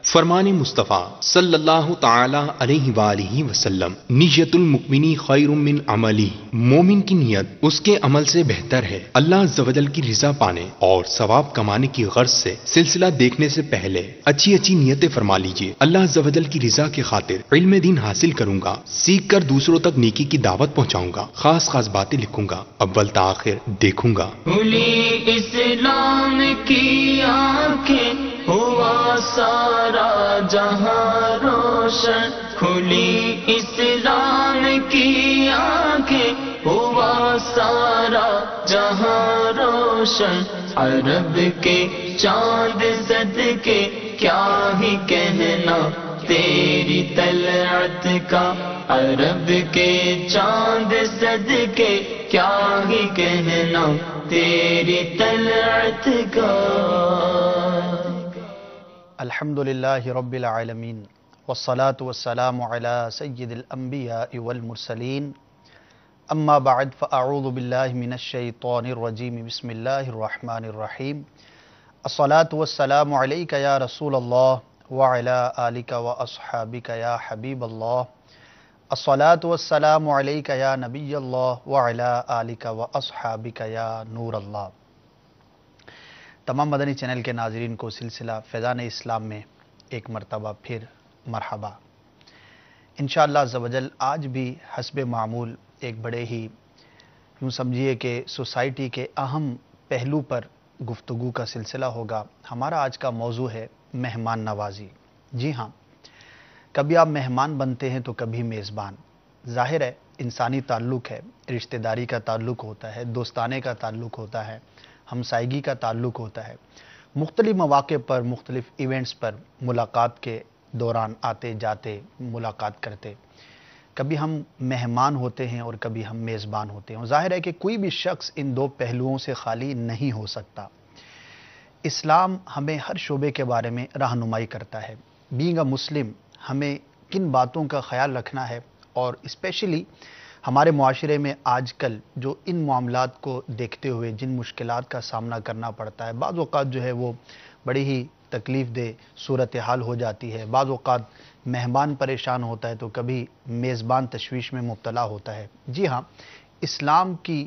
فرمان مصطفیٰ صلی اللہ تعالی علیہ وآلہ وسلم، نیت المؤمنی خیر من عملی، مومن کی نیت اس کے عمل سے بہتر ہے۔ اللہ عز و جل کی رضا پانے اور ثواب کمانے کی غرض سے سلسلہ دیکھنے سے پہلے اچھی اچھی نیتیں فرما لیجئے۔ اللہ عز و جل کی رضا کی خاطر علم دین حاصل کروں گا، سیکھ کر دوسروں تک نیکی کی دعوت پہنچاؤں گا، خاص خاص باتیں لکھوں گا، اول تاخیر دیکھوں گا۔ کھلی اسلام کی آنکھیں، ہوا سارا جہاں روشن، کھلی اسلام کی آنکھیں، ہوا سارا جہاں روشن، عرب کے چاند صدقے کیا ہی کہنا تیری طلعت کا، عرب کے چاند صدقے کیا ہی کہنا تیری طلعت کا۔ الحمدللہ رب العالمین والصلاة والسلام علی سید الانبیاء والمرسلین، اما بعد فاعوذ باللہ من الشیطان الرجیم، بسم اللہ الرحمن الرحیم۔ الصلاة والسلام علیک یا رسول اللہ وعلی آلک واصحابک یا حبیب اللہ، الصلاة والسلام علیک یا نبی اللہ وعلی آلک واصحابک یا نور اللہ۔ تمام مدنی چینل کے ناظرین کو سلسلہ فیضان اسلام میں ایک مرتبہ پھر مرحبا۔ انشاءاللہ عز و جل آج بھی حسب معمول ایک بڑے ہی یوں سمجھیے کہ سوسائٹی کے اہم پہلو پر گفتگو کا سلسلہ ہوگا۔ ہمارا آج کا موضوع ہے مہمان نوازی۔ جی ہاں، کبھی آپ مہمان بنتے ہیں تو کبھی میزبان۔ ظاہر ہے انسانی تعلق ہے، رشتہ داری کا تعلق ہوتا ہے، دوستانے کا تعلق ہوتا ہے، ہمسائیگی کا تعلق ہوتا ہے۔ مختلف مواقع پر، مختلف ایونٹس پر ملاقات کے دوران آتے جاتے ملاقات کرتے، کبھی ہم مہمان ہوتے ہیں اور کبھی ہم میزبان ہوتے ہیں۔ ظاہر ہے کہ کوئی بھی شخص ان دو پہلوؤں سے خالی نہیں ہو سکتا۔ اسلام ہمیں ہر شعبے کے بارے میں رہنمائی کرتا ہے۔ بینگ اے مسلم ہمیں کن باتوں کا خیال رکھنا ہے، اور اسپیشلی ہمارے معاشرے میں آج کل جو ان معاملات کو دیکھتے ہوئے جن مشکلات کا سامنا کرنا پڑتا ہے، بعض اوقات جو ہے وہ بڑی ہی تکلیف دہ صورتحال ہو جاتی ہے۔ بعض اوقات مہمان پریشان ہوتا ہے تو کبھی میزبان تشویش میں مبتلا ہوتا ہے۔ جی ہاں، اسلام کی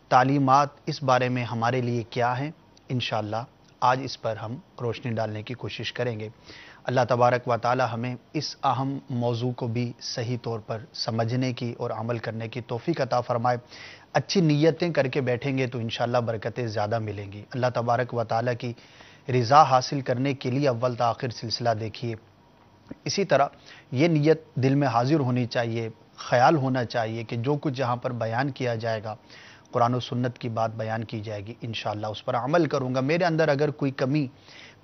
تعلیمات اس بارے میں ہمارے لیے کیا ہیں، انشاءاللہ آج اس پر ہم روشنی ڈالنے کی کوشش کریں گے۔ اللہ تبارک و تعالی ہمیں اس اہم موضوع کو بھی صحیح طور پر سمجھنے کی اور عمل کرنے کی توفیق عطا فرمائے۔ اچھی نیتیں کر کے بیٹھیں گے تو انشاءاللہ برکتیں زیادہ ملیں گی۔ اللہ تبارک و تعالی کی رضا حاصل کرنے کے لیے اول تا آخر سلسلہ دیکھیے۔ اسی طرح یہ نیت دل میں حاضر ہونی چاہیے، خیال ہونا چاہیے کہ جو کچھ یہاں پر بیان کیا جائے گا، قرآن و سنت کی بات بیان کی جائے گی، انشاءاللہ اس پر عمل کروں گا۔ میرے اندر اگر کوئی کمی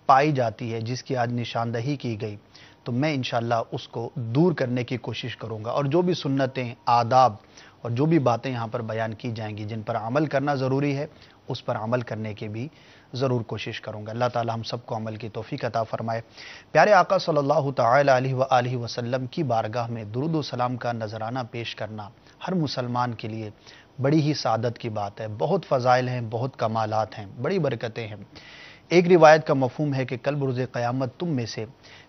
پائی جاتی ہے جس کی آج نشاندہی کی گئی تو میں انشاءاللہ اس کو دور کرنے کی کوشش کروں گا، اور جو بھی سنتیں، آداب اور جو بھی باتیں یہاں پر بیان کی جائیں گی جن پر عمل کرنا ضروری ہے، اس پر عمل کرنے کی بھی ضرور کوشش کروں گا۔ اللہ تعالی ہم سب کو عمل کی توفیق عطا فرمائے۔ پیارے آقا صلی اللہ تعالی علیہ وآلہ وسلم کی بارگاہ میں درود و سلام کا نذرانہ پیش کرنا ہر مسلمان کے لیے بڑی ہی سعادت کی بات ہے۔ بہت فضائل ہیں، بہت کمالات ہیں، بڑی برکتیں ہیں۔ ایک روایت کا مفہوم ہے کہ کل بروز قیامت تم میں سے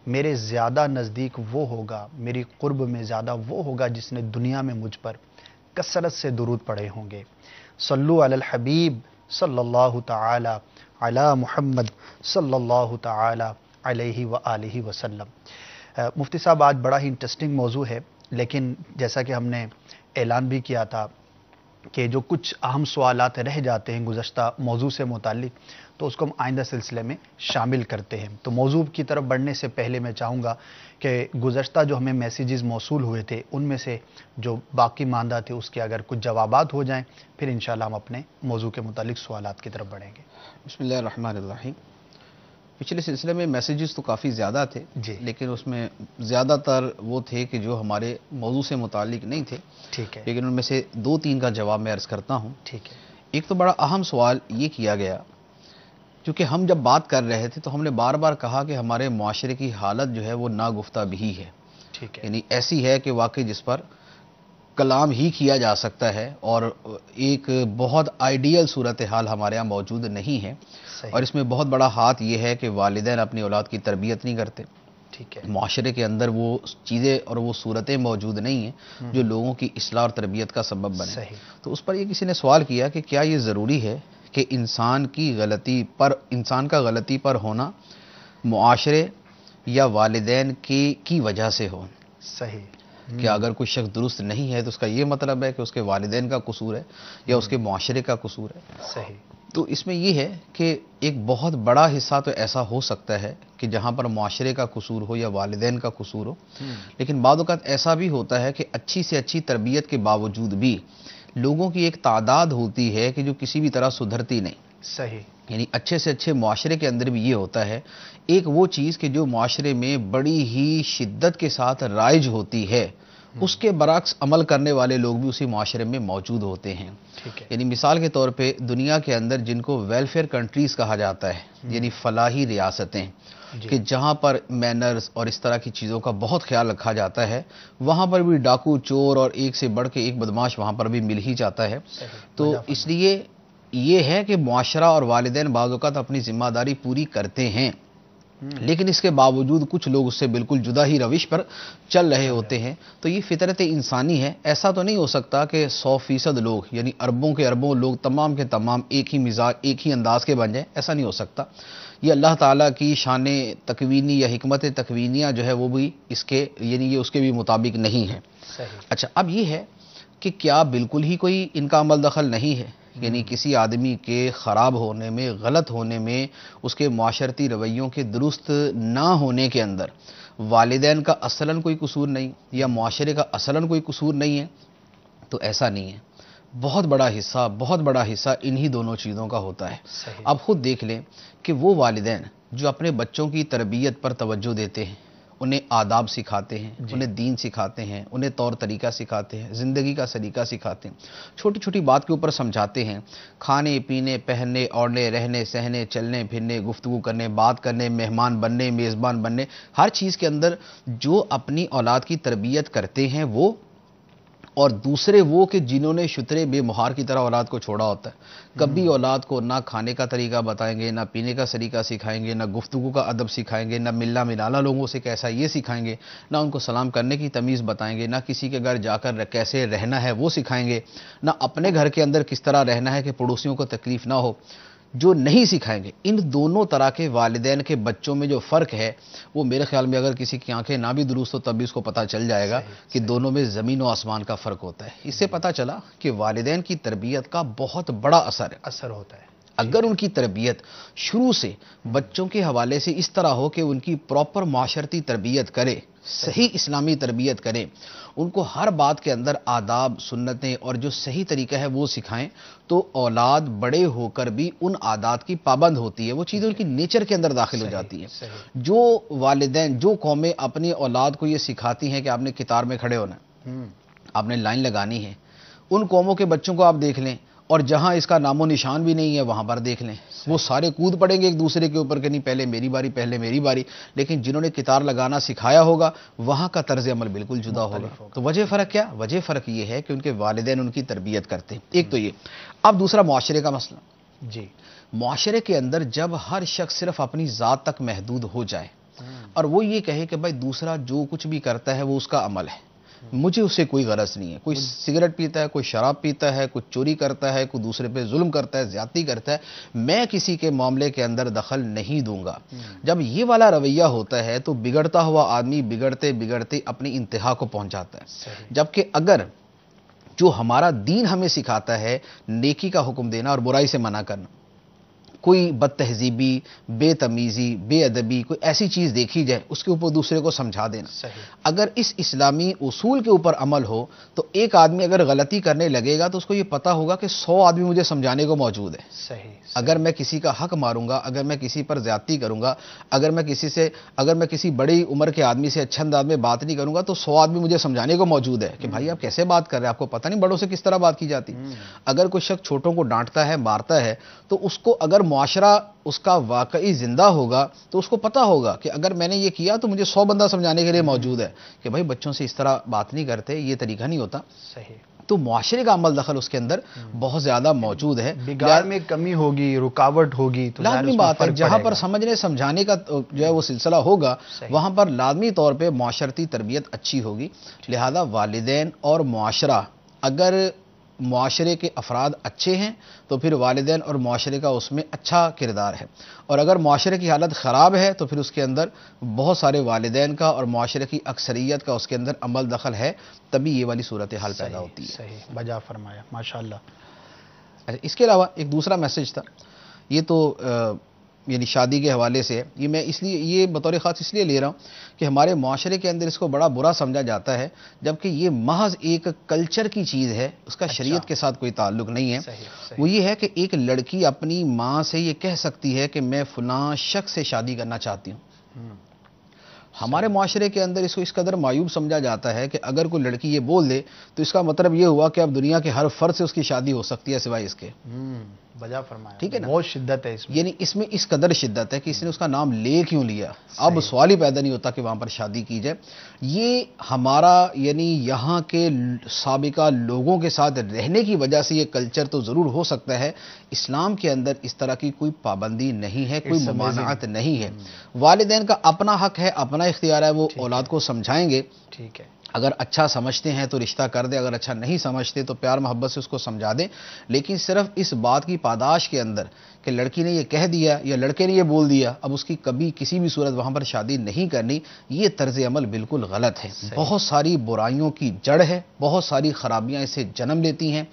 میرے زیادہ نزدیک وہ ہوگا، میری قرب میں زیادہ وہ ہوگا جس نے دنیا میں مجھ پر کثرت سے درود پڑھے ہوں گے۔ صلو علی الحبیب صلی اللہ تعالی علی محمد صلی اللہ تعالی علیہ وآلہ وسلم۔ مفتی صاحب آج بڑا ہی انٹرسٹنگ موضوع ہے، لیکن جیسا کہ ہم نے اعلان بھی کیا تھا کہ جو کچھ اہم سوالات رہ جاتے ہیں گزشتہ موضوع سے متعلق تو اس کو ہم آئندہ سلسلے میں شامل کرتے ہیں۔ تو موضوع کی طرف بڑھنے سے پہلے میں چاہوں گا کہ گزشتہ جو ہمیں میسیجز موصول ہوئے تھے ان میں سے جو باقی ماندہ تھے اس کے اگر کچھ جوابات ہو جائیں، پھر انشاءاللہ ہم اپنے موضوع کے متعلق سوالات کی طرف بڑھیں گے۔ بسم اللہ الرحمن الرحیم۔ پچھلے سلسلے میں میسیجز تو کافی زیادہ تھے، لیکن اس میں زیادہ تر وہ تھے کہ جو ہمارے موضوع سے متعلق نہیں تھے، ٹھیک ہے، لیکن ان میں سے دو تین کا جواب میں عرض کرتا ہوں۔ ٹھیک ہے۔ ایک تو بڑا اہم سوال یہ کیا گیا، کیونکہ ہم جب بات کر رہے تھے تو ہم نے بار بار کہا کہ ہمارے معاشرے کی حالت جو ہے وہ ناگفتہ بھی ہے، ٹھیک ہے، یعنی ایسی ہے کہ واقعی جس پر کلام ہی کیا جا سکتا ہے، اور ایک بہت آئیڈیل صورتحال ہمارے یہاں موجود نہیں ہے۔ اور اس میں بہت بڑا ہاتھ یہ ہے کہ والدین اپنی اولاد کی تربیت نہیں کرتے، ٹھیک ہے، معاشرے کے اندر وہ چیزیں اور وہ صورتیں موجود نہیں ہیں جو لوگوں کی اصلاح اور تربیت کا سبب بنے. صحیح. تو اس پر یہ کسی نے سوال کیا کہ کیا یہ ضروری ہے کہ انسان کا غلطی پر ہونا معاشرے یا والدین کی وجہ سے ہو؟ صحیح. کہ اگر کوئی شخص درست نہیں ہے تو اس کا یہ مطلب ہے کہ اس کے والدین کا قصور ہے یا اس کے معاشرے کا قصور ہے؟ صحیح. تو اس میں یہ ہے کہ ایک بہت بڑا حصہ تو ایسا ہو سکتا ہے کہ جہاں پر معاشرے کا قصور ہو یا والدین کا قصور ہو، لیکن بعض اوقات ایسا بھی ہوتا ہے کہ اچھی سے اچھی تربیت کے باوجود بھی لوگوں کی ایک تعداد ہوتی ہے کہ جو کسی بھی طرح سدھرتی نہیں. صحیح. یعنی اچھے سے اچھے معاشرے کے اندر بھی یہ ہوتا ہے، ایک وہ چیز کہ جو معاشرے میں بڑی ہی شدت کے ساتھ رائج ہوتی ہے، اس کے برعکس عمل کرنے والے لوگ بھی اسی معاشرے میں موجود ہوتے ہیں. ٹھیک ہے. یعنی مثال کے طور پہ دنیا کے اندر جن کو ویلفیئر کنٹریز کہا جاتا ہے، یعنی فلاحی ریاستیں، کہ جہاں پر مینرز اور اس طرح کی چیزوں کا بہت خیال رکھا جاتا ہے، وہاں پر بھی ڈاکو، چور اور ایک سے بڑھ کے ایک بدماش وہاں پر بھی مل ہی جاتا ہے. تو اس لیے یہ ہے کہ معاشرہ اور والدین بعض اوقات اپنی ذمہ داری پوری کرتے ہیں، لیکن اس کے باوجود کچھ لوگ اس سے بالکل جدا ہی روش پر چل رہے ہوتے ہیں. تو یہ فطرت انسانی ہے. ایسا تو نہیں ہو سکتا کہ 100% لوگ، یعنی اربوں کے اربوں لوگ تمام کے تمام ایک ہی مزاج، ایک ہی انداز کے بن جائیں. ایسا نہیں ہو سکتا. یہ اللہ تعالیٰ کی شان تکوینی یا حکمت تکوینیہ جو ہے وہ بھی اس کے، یعنی یہ اس کے بھی مطابق نہیں ہے. اچھا، اب یہ ہے کہ کیا بالکل ہی کوئی ان کا عمل دخل نہیں ہے؟ یعنی کسی آدمی کے خراب ہونے میں، غلط ہونے میں، اس کے معاشرتی رویوں کے درست نہ ہونے کے اندر والدین کا اصلاً کوئی قصور نہیں یا معاشرے کا اصلاً کوئی قصور نہیں ہے؟ تو ایسا نہیں ہے. بہت بڑا حصہ انہی دونوں چیزوں کا ہوتا ہے. اب خود دیکھ لیں کہ وہ والدین جو اپنے بچوں کی تربیت پر توجہ دیتے ہیں، انہیں آداب سکھاتے ہیں، انہیں دین سکھاتے ہیں، انہیں طور طریقہ سکھاتے ہیں، زندگی کا سلیقہ سکھاتے ہیں، چھوٹی چھوٹی بات کے اوپر سمجھاتے ہیں، کھانے پینے، پہننے اوڑھنے، رہنے سہنے، چلنے پھرنے، گفتگو کرنے، بات کرنے، مہمان بننے، میزبان بننے، ہر چیز کے اندر جو اپنی اولاد کی تربیت کرتے ہیں وہ، اور دوسرے وہ کہ جنہوں نے شترے بے مہار کی طرح اولاد کو چھوڑا ہوتا ہے. کبھی اولاد کو نہ کھانے کا طریقہ بتائیں گے، نہ پینے کا طریقہ سکھائیں گے، نہ گفتگو کا ادب سکھائیں گے، نہ ملنا ملانا لوگوں سے کیسا یہ سکھائیں گے، نہ ان کو سلام کرنے کی تمیز بتائیں گے، نہ کسی کے گھر جا کر کیسے رہنا ہے وہ سکھائیں گے، نہ اپنے گھر کے اندر کس طرح رہنا ہے کہ پڑوسیوں کو تکلیف نہ ہو. جو نہیں سکھائیں گے. ان دونوں طرح کے والدین کے بچوں میں جو فرق ہے وہ میرے خیال میں اگر کسی کی آنکھیں نہ بھی درست ہو تب بھی اس کو پتہ چل جائے گا کہ دونوں میں زمین و آسمان کا فرق ہوتا ہے. اس سے پتہ چلا کہ والدین کی تربیت کا بہت بڑا اثر ہوتا ہے. اگر ان کی تربیت شروع سے بچوں کے حوالے سے اس طرح ہو کہ ان کی پراپر معاشرتی تربیت کرے، صحیح اسلامی تربیت کریں، ان کو ہر بات کے اندر آداب، سنتیں اور جو صحیح طریقہ ہے وہ سکھائیں، تو اولاد بڑے ہو کر بھی ان عادات کی پابند ہوتی ہے. وہ چیزیں ان کی نیچر کے اندر داخل ہو جاتی ہیں. جو والدین، جو قومیں اپنی اولاد کو یہ سکھاتی ہیں کہ آپ نے قطار میں کھڑے ہونا، آپ نے لائن لگانی ہے، ان قوموں کے بچوں کو آپ دیکھ لیں، اور جہاں اس کا نام و نشان بھی نہیں ہے وہاں پر دیکھ لیں وہ سارے کود پڑیں گے ایک دوسرے کے اوپر کہ نہیں پہلے میری باری، پہلے میری باری. لیکن جنہوں نے قطار لگانا سکھایا ہوگا وہاں کا طرز عمل بالکل جدا ہوگا. تو وجہ فرق کیا؟ وجہ فرق یہ ہے کہ ان کے والدین ان کی تربیت کرتے ہیں. ایک تو یہ. اب دوسرا معاشرے کا مسئلہ. جی، معاشرے کے اندر جب ہر شخص صرف اپنی ذات تک محدود ہو جائے اور وہ یہ کہے کہ بھائی دوسرا جو کچھ بھی کرتا ہے وہ اس کا عمل ہے، مجھے اس سے کوئی غرض نہیں ہے. کوئی سگریٹ پیتا ہے، کوئی شراب پیتا ہے، کوئی چوری کرتا ہے، کوئی دوسرے پہ ظلم کرتا ہے، زیادتی کرتا ہے، میں کسی کے معاملے کے اندر دخل نہیں دوں گا. جب یہ والا رویہ ہوتا ہے تو بگڑتا ہوا آدمی بگڑتے بگڑتے اپنی انتہا کو پہنچ جاتا ہے. جبکہ اگر جو ہمارا دین ہمیں سکھاتا ہے نیکی کا حکم دینا اور برائی سے منع کرنا، کوئی بد تہذیبی، بے تمیزی، بے ادبی، کوئی ایسی چیز دیکھی جائے اس کے اوپر دوسرے کو سمجھا دینا، اگر اس اسلامی اصول کے اوپر عمل ہو تو ایک آدمی اگر غلطی کرنے لگے گا تو اس کو یہ پتا ہوگا کہ 100 آدمی مجھے سمجھانے کو موجود ہے. اگر میں کسی کا حق ماروں گا، اگر میں کسی پر زیادتی کروں گا، اگر میں کسی بڑی عمر کے آدمی سے اچھے انداز میں بات نہیں کروں گا تو 100 آدمی مجھے سمجھانے کو موجود ہے کہ بھائی آپ کیسے بات کر رہے ہیں، آپ کو پتہ نہیں بڑوں سے کس طرح بات کی جاتی. اگر کوئی شخص چھوٹوں کو ڈانٹتا ہے، مارتا ہے، تو اس کو اگر معاشرہ اس کا واقعی زندہ ہوگا تو اس کو پتا ہوگا کہ اگر میں نے یہ کیا تو مجھے 100 بندہ سمجھانے کے لیے موجود ہے کہ بھائی بچوں سے اس طرح بات نہیں کرتے، یہ طریقہ نہیں ہوتا. تو معاشرے کا عمل دخل اس کے اندر بہت زیادہ موجود ہے. بگاڑ میں کمی ہوگی، رکاوٹ ہوگی تو لازمی بات ہے جہاں پر سمجھنے سمجھانے کا جو ہے وہ سلسلہ ہوگا وہاں پر لازمی طور پہ معاشرتی تربیت اچھی ہوگی. لہذا والدین اور معاشرہ، اگر معاشرے کے افراد اچھے ہیں تو پھر والدین اور معاشرے کا اس میں اچھا کردار ہے، اور اگر معاشرے کی حالت خراب ہے تو پھر اس کے اندر بہت سارے والدین کا اور معاشرے کی اکثریت کا اس کے اندر عمل دخل ہے، تبھی یہ والی صورتحال پیدا ہوتی ہے. صحیح بجا فرمایا، ماشاءاللہ. اچھا، اس کے علاوہ ایک دوسرا میسج تھا، یہ تو یعنی شادی کے حوالے سے ہے. یہ میں اس لیے یہ بطور خاص اس لیے لے رہا ہوں کہ ہمارے معاشرے کے اندر اس کو بڑا برا سمجھا جاتا ہے، جبکہ یہ محض ایک کلچر کی چیز ہے، اس کا شریعت کے ساتھ کوئی تعلق نہیں ہے. وہ یہ ہے کہ ایک لڑکی اپنی ماں سے یہ کہہ سکتی ہے کہ میں فلاں شخص سے شادی کرنا چاہتی ہوں. ہمارے معاشرے کے اندر اس کو اس قدر معیوب سمجھا جاتا ہے کہ اگر کوئی لڑکی یہ بول دے تو اس کا مطلب یہ ہوا کہ اب دنیا کے ہر فرد سے اس کی شادی ہو سکتی ہے سوائے اس کے. بجا فرمایا، ٹھیک ہے نا؟ بہت شدت ہے اس میں. یعنی اس میں اس قدر شدت ہے کہ اس نے اس کا نام لے کیوں لیا، اب سوال ہی پیدا نہیں ہوتا کہ وہاں پر شادی کی جائے. یہ ہمارا یعنی یہاں کے سابقہ لوگوں کے ساتھ رہنے کی وجہ سے یہ کلچر تو ضرور ہو سکتا ہے. اسلام کے اندر اس طرح کی کوئی پابندی نہیں ہے، کوئی ممانعت نہیں ہے. والدین کا اپنا حق ہے، اپنا اختیار ہے، وہ اولاد کو سمجھائیں گے. ٹھیک ہے، اگر اچھا سمجھتے ہیں تو رشتہ کر دیں، اگر اچھا نہیں سمجھتے تو پیار محبت سے اس کو سمجھا دیں. لیکن صرف اس بات کی پاداش کے اندر کہ لڑکی نے یہ کہہ دیا یا لڑکے نے یہ بول دیا اب اس کی کبھی کسی بھی صورت وہاں پر شادی نہیں کرنی، یہ طرز عمل بالکل غلط ہے. بہت ساری برائیوں کی جڑ ہے، بہت ساری خرابیاں اسے جنم لیتی ہیں،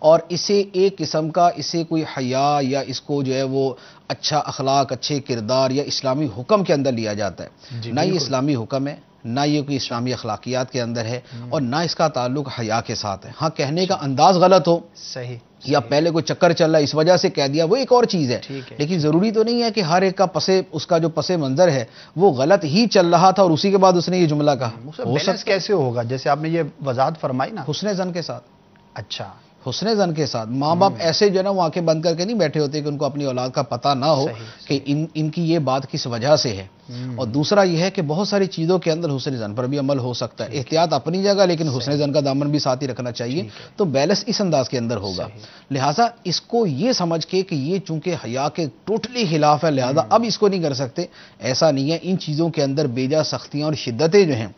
اور اسے ایک قسم کا اسے کوئی حیا یا اس کو جو ہے وہ اچھا اخلاق، اچھے کردار یا اسلامی حکم کے اندر لیا جاتا ہے. نہ یہ اسلامی حکم ہے، نہ یہ کوئی اسلامی اخلاقیات کے اندر ہے، اور نہ اس کا تعلق حیا کے ساتھ ہے. ہاں کہنے کا انداز غلط ہو صحیح، یا پہلے کوئی چکر چل رہا ہے اس وجہ سے کہہ دیا، وہ ایک اور چیز ہے. لیکن ضروری تو نہیں ہے کہ ہر ایک کا اس کا جو پس منظر ہے وہ غلط ہی چل رہا تھا اور اسی کے بعد اس نے یہ جملہ کہا. بیلنس کیسے ہوگا؟ جیسے آپ نے یہ وضاحت فرمائی نا، حسن زن کے ساتھ. اچھا، حسن زن کے ساتھ. ماں باپ ایسے جو ہے نا وہ آنکھیں بند کر کے نہیں بیٹھے ہوتے کہ ان کو اپنی اولاد کا پتہ نہ ہو کہ ان کی یہ بات کس وجہ سے ہے. اور دوسرا یہ ہے کہ بہت ساری چیزوں کے اندر حسن زن پر بھی عمل ہو سکتا ہے. احتیاط اپنی جگہ، لیکن حسن زن کا دامن بھی ساتھ ہی رکھنا چاہیے. تو بیلنس اس انداز کے اندر ہوگا. لہٰذا اس کو یہ سمجھ کے کہ یہ چونکہ حیا کے ٹوٹلی خلاف ہے لہذا اب اس کو نہیں کر سکتے، ایسا نہیں ہے. ان چیزوں کے اندر بیجا سختیاں اور شدتیں جو ہیں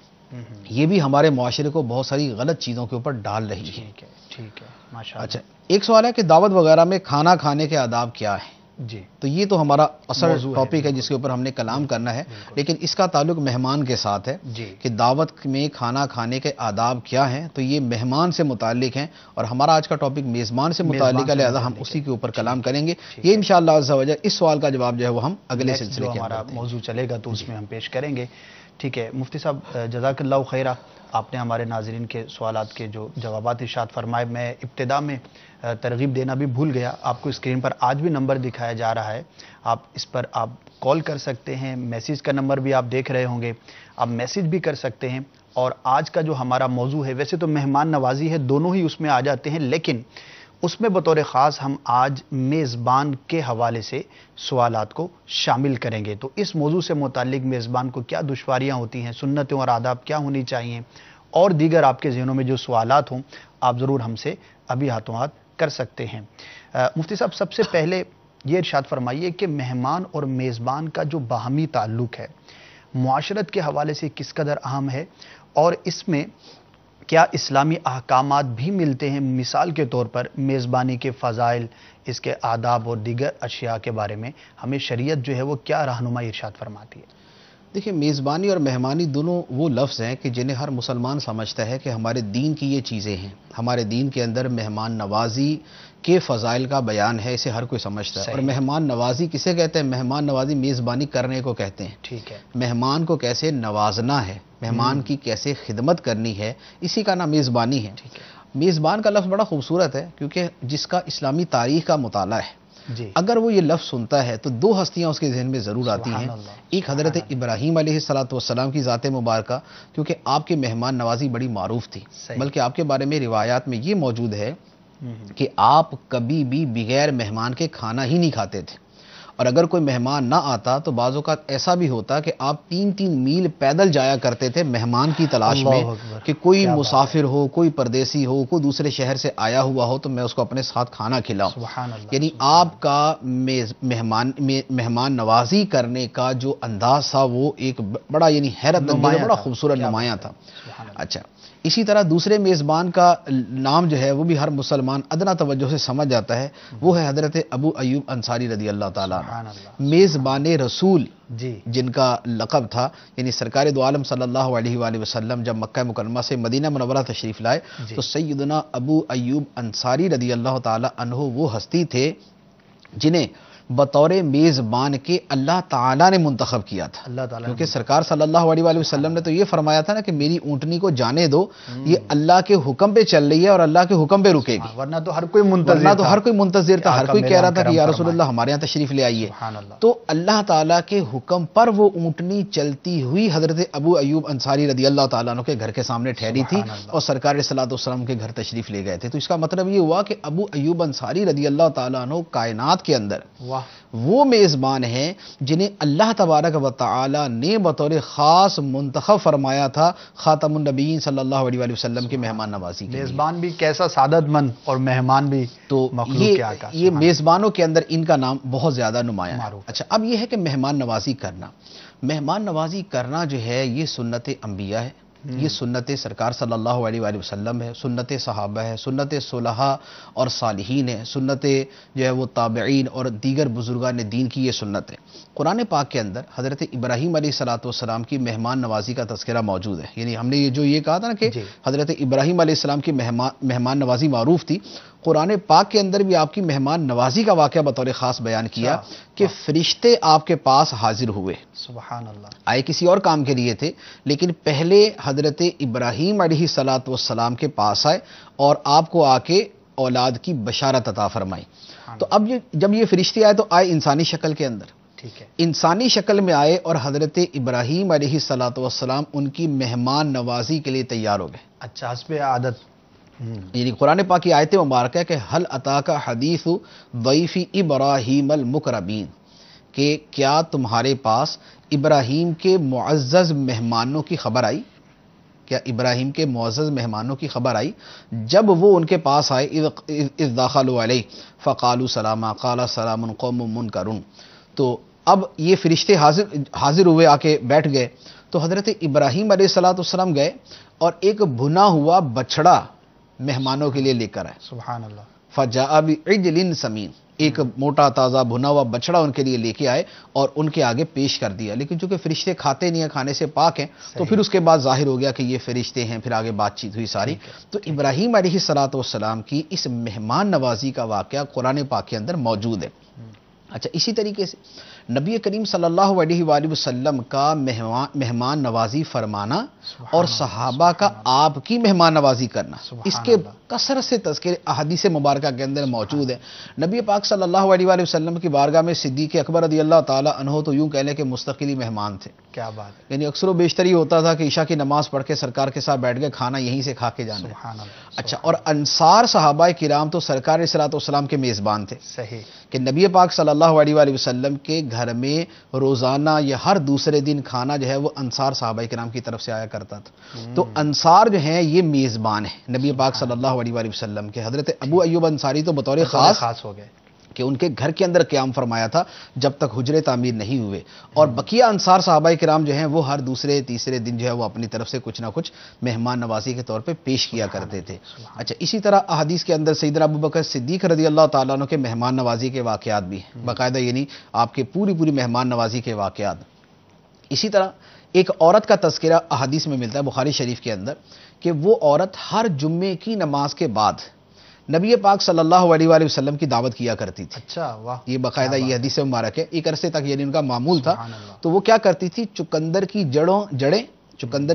یہ بھی ہمارے معاشرے کو بہت ساری غلط چیزوں کے اوپر ڈال رہی ہیں. ٹھیک ہے، ماشاءاللہ. اچھا، ایک سوال ہے کہ دعوت وغیرہ میں کھانا کھانے کے آداب کیا ہے؟ جی، تو یہ تو ہمارا اصل ٹاپک ہے جس کے اوپر ہم نے کلام کرنا ہے، لیکن اس کا تعلق مہمان کے ساتھ ہے کہ دعوت میں کھانا کھانے کے آداب کیا ہیں. تو یہ مہمان سے متعلق ہیں اور ہمارا آج کا ٹاپک میزبان سے متعلق ہے، لہذا ہم اسی کے اوپر کلام کریں گے. یہ انشاءاللہ عز و جل اس سوال کا جواب جو ہے وہ ہم اگلے سلسلے کے ہمارا موضوع چلے گا تو اس میں ہم پیش کریں گے. ٹھیک ہے مفتی صاحب، جزاک اللہ خیرہ. آپ نے ہمارے ناظرین کے سوالات کے جو جوابات ارشاد فرمائے. میں ابتدا میں ترغیب دینا بھی بھول گیا، آپ کو اسکرین پر آج بھی نمبر دکھایا جا رہا ہے، آپ اس پر آپ کال کر سکتے ہیں. میسیج کا نمبر بھی آپ دیکھ رہے ہوں گے، آپ میسیج بھی کر سکتے ہیں. اور آج کا جو ہمارا موضوع ہے ویسے تو مہمان نوازی ہے، دونوں ہی اس میں آ جاتے ہیں، لیکن اس میں بطور خاص ہم آج میزبان کے حوالے سے سوالات کو شامل کریں گے. تو اس موضوع سے متعلق میزبان کو کیا دشواریاں ہوتی ہیں، سنتیں اور آداب کیا ہونی چاہیے، اور دیگر آپ کے ذہنوں میں جو سوالات ہوں آپ ضرور ہم سے ابھی ہاتھوں ہاتھ کر سکتے ہیں. مفتی صاحب، سب سے پہلے یہ ارشاد فرمائیے کہ مہمان اور میزبان کا جو باہمی تعلق ہے معاشرت کے حوالے سے کس قدر اہم ہے، اور اس میں کیا اسلامی احکامات بھی ملتے ہیں؟ مثال کے طور پر میزبانی کے فضائل، اس کے آداب اور دیگر اشیاء کے بارے میں ہمیں شریعت جو ہے وہ کیا رہنمائی ارشاد فرماتی ہے؟ دیکھیں، میزبانی اور مہمانی دونوں وہ لفظ ہیں کہ جنہیں ہر مسلمان سمجھتا ہے کہ ہمارے دین کی یہ چیزیں ہیں. ہمارے دین کے اندر مہمان نوازی کے فضائل کا بیان ہے، اسے ہر کوئی سمجھتا ہے. اور مہمان نوازی کسے کہتے ہیں؟ مہمان نوازی میزبانی کرنے کو کہتے ہیں. ٹھیک ہے، مہمان کو کیسے نوازنا ہے، مہمان کی کیسے خدمت کرنی ہے، اسی کا نام میزبانی ہے. میزبان کا لفظ بڑا خوبصورت ہے کیونکہ جس کا اسلامی تاریخ کا مطالعہ ہے اگر وہ یہ لفظ سنتا ہے تو دو ہستیاں اس کے ذہن میں ضرور آتی ہیں. ایک حضرت ابراہیم علیہ السلام کی ذات مبارکہ، کیونکہ آپ کی مہمان نوازی بڑی معروف تھی، بلکہ آپ کے بارے میں روایات میں یہ موجود ہے کہ آپ کبھی بھی بغیر مہمان کے کھانا ہی نہیں کھاتے تھے. اور اگر کوئی مہمان نہ آتا تو بعض اوقات ایسا بھی ہوتا کہ آپ 3-3 میل پیدل جایا کرتے تھے مہمان کی تلاش میں اللہ اکبر، کہ کوئی مسافر ہو، کوئی پردیسی ہو، کوئی دوسرے شہر سے آیا ہوا ہو تو میں اس کو اپنے ساتھ کھانا کھلاؤں. سبحان اللہ. یعنی آپ کا مہمان نوازی کرنے کا جو انداز تھا وہ ایک بڑا یعنی حیرت انگیز بڑا خوبصورت نمایاں تھا. اچھا، اسی طرح دوسرے میزبان کا نام جو ہے وہ بھی ہر مسلمان ادنا توجہ سے سمجھ جاتا ہے، وہ ہے حضرت ابو ایوب انصاری رضی اللہ تعالیٰ عنہ، میزبان رسول جی جن کا لقب تھا. یعنی سرکار دو عالم صلی اللہ علیہ وآلہ وسلم جب مکہ مکرمہ سے مدینہ منورہ تشریف لائے تو سیدنا ابو ایوب انصاری رضی اللہ تعالیٰ عنہ وہ ہستی تھے جنہیں بطور میزبان کے اللہ تعالیٰ نے منتخب کیا تھا. اللہ تعالیٰ کیونکہ سرکار صلی اللہ علیہ وآلہ وسلم نے تو یہ فرمایا تھا نا کہ میری اونٹنی کو جانے دو، یہ اللہ کے حکم پہ چل رہی ہے اور اللہ کے حکم پہ رکے گی. ورنہ تو ہر کوئی منتظر ورنہ تو تھا. ہر کوئی منتظر تھا، ہر کوئی کہہ رہا تھا کہ یا رسول فرمائے. اللہ ہمارے یہاں تشریف لے آئیے. سبحان اللہ. تو اللہ تعالیٰ کے حکم پر وہ اونٹنی چلتی ہوئی حضرت ابو ایوب انصاری رضی اللہ تعالیٰ عنہ کے گھر کے سامنے ٹھہری تھی سبحان اللہ. اور سرکار صلی اللہ علیہ وسلم کے گھر تشریف لے گئے تھے. تو اس کا مطلب یہ ہوا کہ ابو ایوب انصاری رضی اللہ تعالیٰ عنہ کائنات کے اندر واہ، وہ میزبان ہیں جنہیں اللہ تبارک و تعالی نے بطور خاص منتخب فرمایا تھا خاتم النبیین صلی اللہ علیہ وآلہ وسلم کی مہمان نوازی کے لیے. میزبان بھی کیسا سعادت مند اور مہمان بھی تو مخلوق کے آقا. یہ میزبانوں کے اندر ان کا نام بہت زیادہ نمایاں ہے. معروف. اچھا، اب یہ ہے کہ مہمان نوازی کرنا جو ہے یہ سنت انبیاء ہے، یہ سنت سرکار صلی اللہ علیہ وآلہ وسلم ہے، سنت صحابہ ہے، سنت صلحاء اور صالحین ہے، سنت جو ہے وہ تابعین اور دیگر بزرگان دین کی یہ سنت ہے. قرآن پاک کے اندر حضرت ابراہیم علیہ السلام کی مہمان نوازی کا تذکرہ موجود ہے. یعنی ہم نے یہ کہا تھا نا کہ حضرت ابراہیم علیہ السلام کی مہمان نوازی معروف تھی، قرآن پاک کے اندر بھی آپ کی مہمان نوازی کا واقعہ بطور خاص بیان کیا کہ فرشتے آپ کے پاس حاضر ہوئے. سبحان اللہ. آئے کسی اور کام کے لیے تھے لیکن پہلے حضرت ابراہیم علیہ السلام کے پاس آئے اور آپ کو آ کے اولاد کی بشارت عطا فرمائی. تو اب جب یہ فرشتے آئے تو آئے انسانی شکل کے اندر، ٹھیک ہے، انسانی شکل میں آئے اور حضرت ابراہیم علیہ السلام ان کی مہمان نوازی کے لیے تیار ہو گئے. اچھا، حسب عادت. یعنی قرآن پاک کی آیت مبارکہ ہے کہ حل اتاک حدیث ضیف ابراہیم المکرمین، کہ کیا تمہارے پاس ابراہیم کے معزز مہمانوں کی خبر آئی؟ کیا ابراہیم کے معزز مہمانوں کی خبر آئی جب وہ ان کے پاس آئے؟ اذ دخلوا علیہ فقالوا سلاما قال سلام قوم منکرون. تو اب یہ فرشتے حاضر ہوئے، آ کے بیٹھ گئے. تو حضرت ابراہیم علیہ السلام گئے اور ایک بھنا ہوا بچڑا مہمانوں کے لیے لے کر آئے. سبحان اللہ. فجاء بعجل سمین، ایک موٹا تازہ بھنا ہوا بچڑا ان کے لیے لے کے آئے اور ان کے آگے پیش کر دیا. لیکن چونکہ فرشتے کھاتے نہیں ہیں، کھانے سے پاک ہیں، تو پھر اس کے بعد ظاہر ہو گیا کہ یہ فرشتے ہیں. پھر آگے بات چیت ہوئی ساری. تو ابراہیم علیہ السلام کی اس مہمان نوازی کا واقعہ قرآن پاک کے اندر موجود ہے. اچھا، اسی طریقے سے نبی کریم صلی اللہ علیہ وآلہ وسلم کا مہمان نوازی فرمانا اور صحابہ کا آپ کی مہمان نوازی کرنا، اس کے کثرت سے تذکرے احادیث مبارکہ کے اندر موجود ہے. نبی پاک صلی اللہ علیہ وآلہ وسلم کی بارگاہ میں صدیق اکبر رضی اللہ تعالی عنہ تو یوں کہہ لیں کہ مستقلی مہمان تھے. کیا بات ہے. یعنی اکثر و بیشتر یہ ہوتا تھا کہ عشاء کی نماز پڑھ کے سرکار کے ساتھ بیٹھ گئے، کھانا یہیں سے کھا کے جانا. سبحان اللہ. اچھا، اور انصار صحابہ کرام تو سرکار صلی اللہ علیہ وسلم کے میزبان تھے. صحیح کہ نبی پاک صلی اللہ علیہ وآلہ وسلم کے گھر میں روزانہ یا ہر دوسرے دن کھانا جو ہے وہ انصار صحابہ کرام کی طرف سے آیا کرتا تھا. تو انصار جو ہیں یہ میزبان ہیں نبی پاک صلی اللہ علیہ وآلہ وسلم کے. حضرت ابو ایوب انصاری تو بطور خاص ہو گئے کہ ان کے گھر کے اندر قیام فرمایا تھا جب تک حجرے تعمیر نہیں ہوئے، اور بقیہ انصار صحابہ کرام جو ہیں وہ ہر دوسرے تیسرے دن جو ہے وہ اپنی طرف سے کچھ نہ کچھ مہمان نوازی کے طور پہ پیش کیا کرتے تھے. اچھا، اسی طرح احادیث کے اندر سیدنا ابوبکر صدیق رضی اللہ تعالیٰ عنہ کے مہمان نوازی کے واقعات بھی ہیں باقاعدہ، یعنی آپ کے پوری مہمان نوازی کے واقعات. اسی طرح ایک عورت کا تذکرہ احادیث میں ملتا ہے بخاری شریف کے اندر کہ وہ عورت ہر جمعے کی نماز کے بعد نبی پاک صلی اللہ علیہ وآلہ وسلم کی دعوت کیا کرتی تھی. اچھا، واہ. یہ باقاعدہ یہ حدیث مبارک ہے. ایک عرصے تک یعنی ان کا معمول تھا. سبحان اللہ. تو وہ کیا کرتی تھی؟ چقندر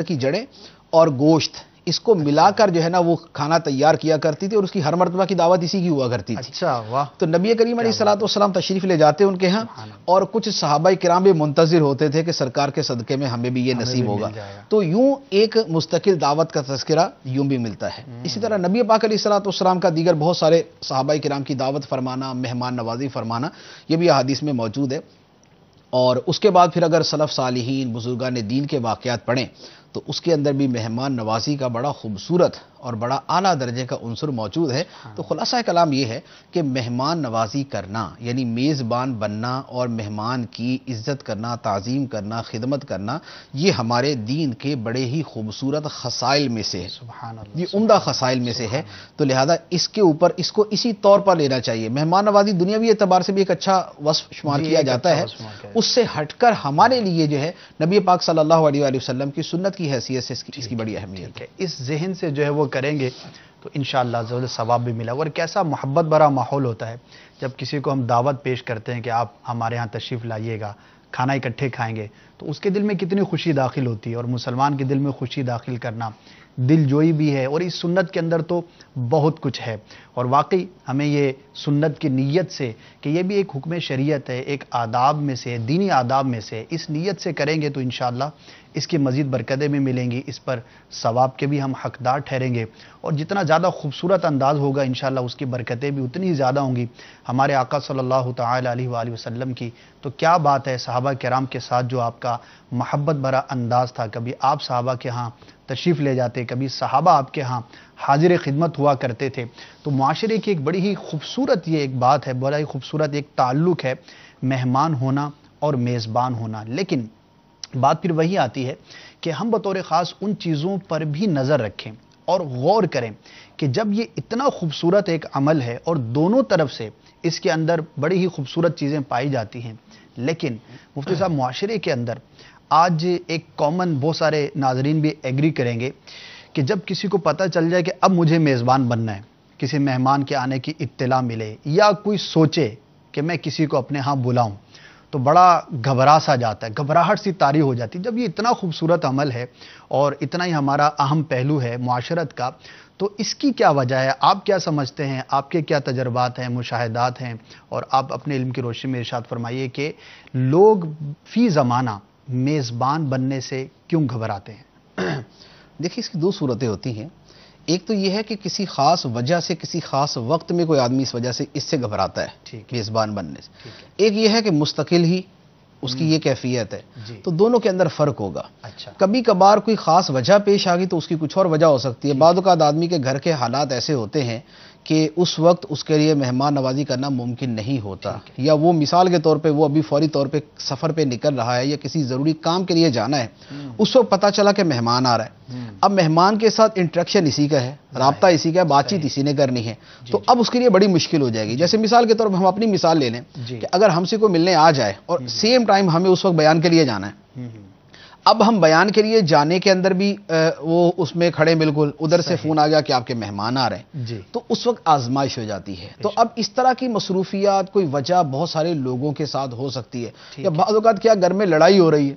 کی جڑیں اور گوشت اس کو ملا کر جو ہے نا وہ کھانا تیار کیا کرتی تھی اور اس کی ہر مرتبہ کی دعوت اسی کی ہوا کرتی تھی. اچھا واہ. تو نبی کریم علیہ الصلوۃ والسلام تشریف لے جاتے ان کے ہاں اور کچھ صحابہ کرام بھی منتظر ہوتے تھے کہ سرکار کے صدقے میں ہمیں بھی یہ نصیب ہوگا. تو یوں ایک مستقل دعوت کا تذکرہ یوں بھی ملتا ہے. اسی طرح نبی پاک علیہ الصلوۃ والسلام کا دیگر بہت سارے صحابہ کرام کی دعوت فرمانا، مہمان نوازی فرمانا، یہ بھی احادیث میں موجود ہے. اور اس کے بعد پھر اگر سلف صالحین بزرگان دین کے واقعات پڑھیں تو اس کے اندر بھی مہمان نوازی کا بڑا خوبصورت اور بڑا اعلیٰ درجے کا عنصر موجود ہے. تو خلاصہ کلام یہ ہے کہ مہمان نوازی کرنا یعنی میزبان بننا اور مہمان کی عزت کرنا، تعظیم کرنا، خدمت کرنا، یہ ہمارے دین کے بڑے ہی خوبصورت خصائل میں سے ہے. سبحان اللہ. یہ عمدہ خصائل میں سے ہے. تو لہذا اس کے اوپر اس کو اسی طور پر لینا چاہیے. مہمان نوازی دنیاوی اعتبار سے بھی ایک اچھا وصف شمار کیا جاتا ہے. اس سے ہٹ کر ہمارے لیے جو ہے نبی پاک صلی اللہ علیہ وآلہ وسلم کی سنت کی حیثیت سے اس کی بڑی اہمیت ہے. اس ذہن سے جو ہے وہ کریں گے تو انشاءاللہ ضرور ثواب بھی ملا. اور کیسا محبت بھرا ماحول ہوتا ہے جب کسی کو ہم دعوت پیش کرتے ہیں کہ آپ ہمارے ہاں تشریف لائیے گا، کھانا اکٹھے کھائیں گے، تو اس کے دل میں کتنی خوشی داخل ہوتی ہے. اور مسلمان کے دل میں خوشی داخل کرنا دل جوئی بھی ہے. اور اس سنت کے اندر تو بہت کچھ ہے. اور واقعی ہمیں یہ سنت کی نیت سے کہ یہ بھی ایک حکم شریعت ہے، ایک آداب میں سے، دینی آداب میں سے، اس نیت سے کریں گے تو انشاءاللہ اس کی مزید برکتیں بھی ملیں گی، اس پر ثواب کے بھی ہم حقدار ٹھہریں گے. اور جتنا زیادہ خوبصورت انداز ہوگا انشاءاللہ اس کی برکتیں بھی اتنی زیادہ ہوں گی. ہمارے آقا صلی اللہ تعالی علیہ وآلہ وسلم کی تو کیا بات ہے، صحابہ کرام کے ساتھ جو آپ کا محبت بھرا انداز تھا. کبھی آپ صحابہ کے ہاں تشریف لے جاتے، کبھی صحابہ آپ کے ہاں حاضر خدمت ہوا کرتے تھے. تو معاشرے کی ایک بڑی ہی خوبصورت یہ ایک بات ہے، بڑا ہی خوبصورت ایک تعلق ہے مہمان ہونا اور میزبان ہونا. لیکن بات پھر وہی آتی ہے کہ ہم بطور خاص ان چیزوں پر بھی نظر رکھیں اور غور کریں کہ جب یہ اتنا خوبصورت ایک عمل ہے اور دونوں طرف سے اس کے اندر بڑی ہی خوبصورت چیزیں پائی جاتی ہیں، لیکن مفتی صاحب معاشرے کے اندر آج ایک کامن، بہت سارے ناظرین بھی ایگری کریں گے کہ جب کسی کو پتہ چل جائے کہ اب مجھے میزبان بننا ہے، کسی مہمان کے آنے کی اطلاع ملے یا کوئی سوچے کہ میں کسی کو اپنے ہاں بلاؤں تو بڑا گھبرا سا جاتا ہے، گھبراہٹ سی طاری ہو جاتی ہے. جب یہ اتنا خوبصورت عمل ہے اور اتنا ہی ہمارا اہم پہلو ہے معاشرت کا، تو اس کی کیا وجہ ہے؟ آپ کیا سمجھتے ہیں؟ آپ کے کیا تجربات ہیں، مشاہدات ہیں؟ اور آپ اپنے علم کی روشنی میں ارشاد فرمائیے کہ لوگ فی زمانہ میزبان بننے سے کیوں گھبراتے ہیں؟ دیکھیے اس کی دو صورتیں ہوتی ہیں. ایک تو یہ ہے کہ کسی خاص وجہ سے، کسی خاص وقت میں کوئی آدمی اس وجہ سے اس سے گھبراتا ہے میزبان بننے سے. ایک یہ ہے کہ مستقل ہی اس کی یہ کیفیت ہے. تو دونوں کے اندر فرق ہوگا. کبھی کبھار کوئی خاص وجہ پیش آ گئی تو اس کی کچھ اور وجہ ہو سکتی ہے. بعض اوقات آدمی کے گھر کے حالات ایسے ہوتے ہیں کہ اس وقت اس کے لیے مہمان نوازی کرنا ممکن نہیں ہوتا، یا وہ مثال کے طور پہ وہ ابھی فوری طور پہ سفر پہ نکل رہا ہے یا کسی ضروری کام کے لیے جانا ہے، اس وقت پتہ چلا کہ مہمان آ رہا ہے. اب مہمان کے ساتھ انٹریکشن اسی کا ہے، رابطہ اسی کا ہے، بات چیت اسی نے کرنی ہے. تو اب اس کے لیے بڑی مشکل ہو جائے گی. جیسے مثال کے طور پہ ہم اپنی مثال لے لیں کہ اگر ہم سے کوئی ملنے آ جائے اور سیم ٹائم ہمیں اس وقت بیان کے لیے جانا ہے، اب ہم بیان کے لیے جانے کے اندر بھی وہ اس میں کھڑے، بالکل ادھر سے فون آ گیا کہ آپ کے مہمان آ رہے ہیں، تو اس وقت آزمائش ہو جاتی ہے. تو اب اس طرح کی مصروفیات کوئی وجہ بہت سارے لوگوں کے ساتھ ہو سکتی ہے. یا بعض اوقات کیا گھر میں لڑائی ہو رہی ہے،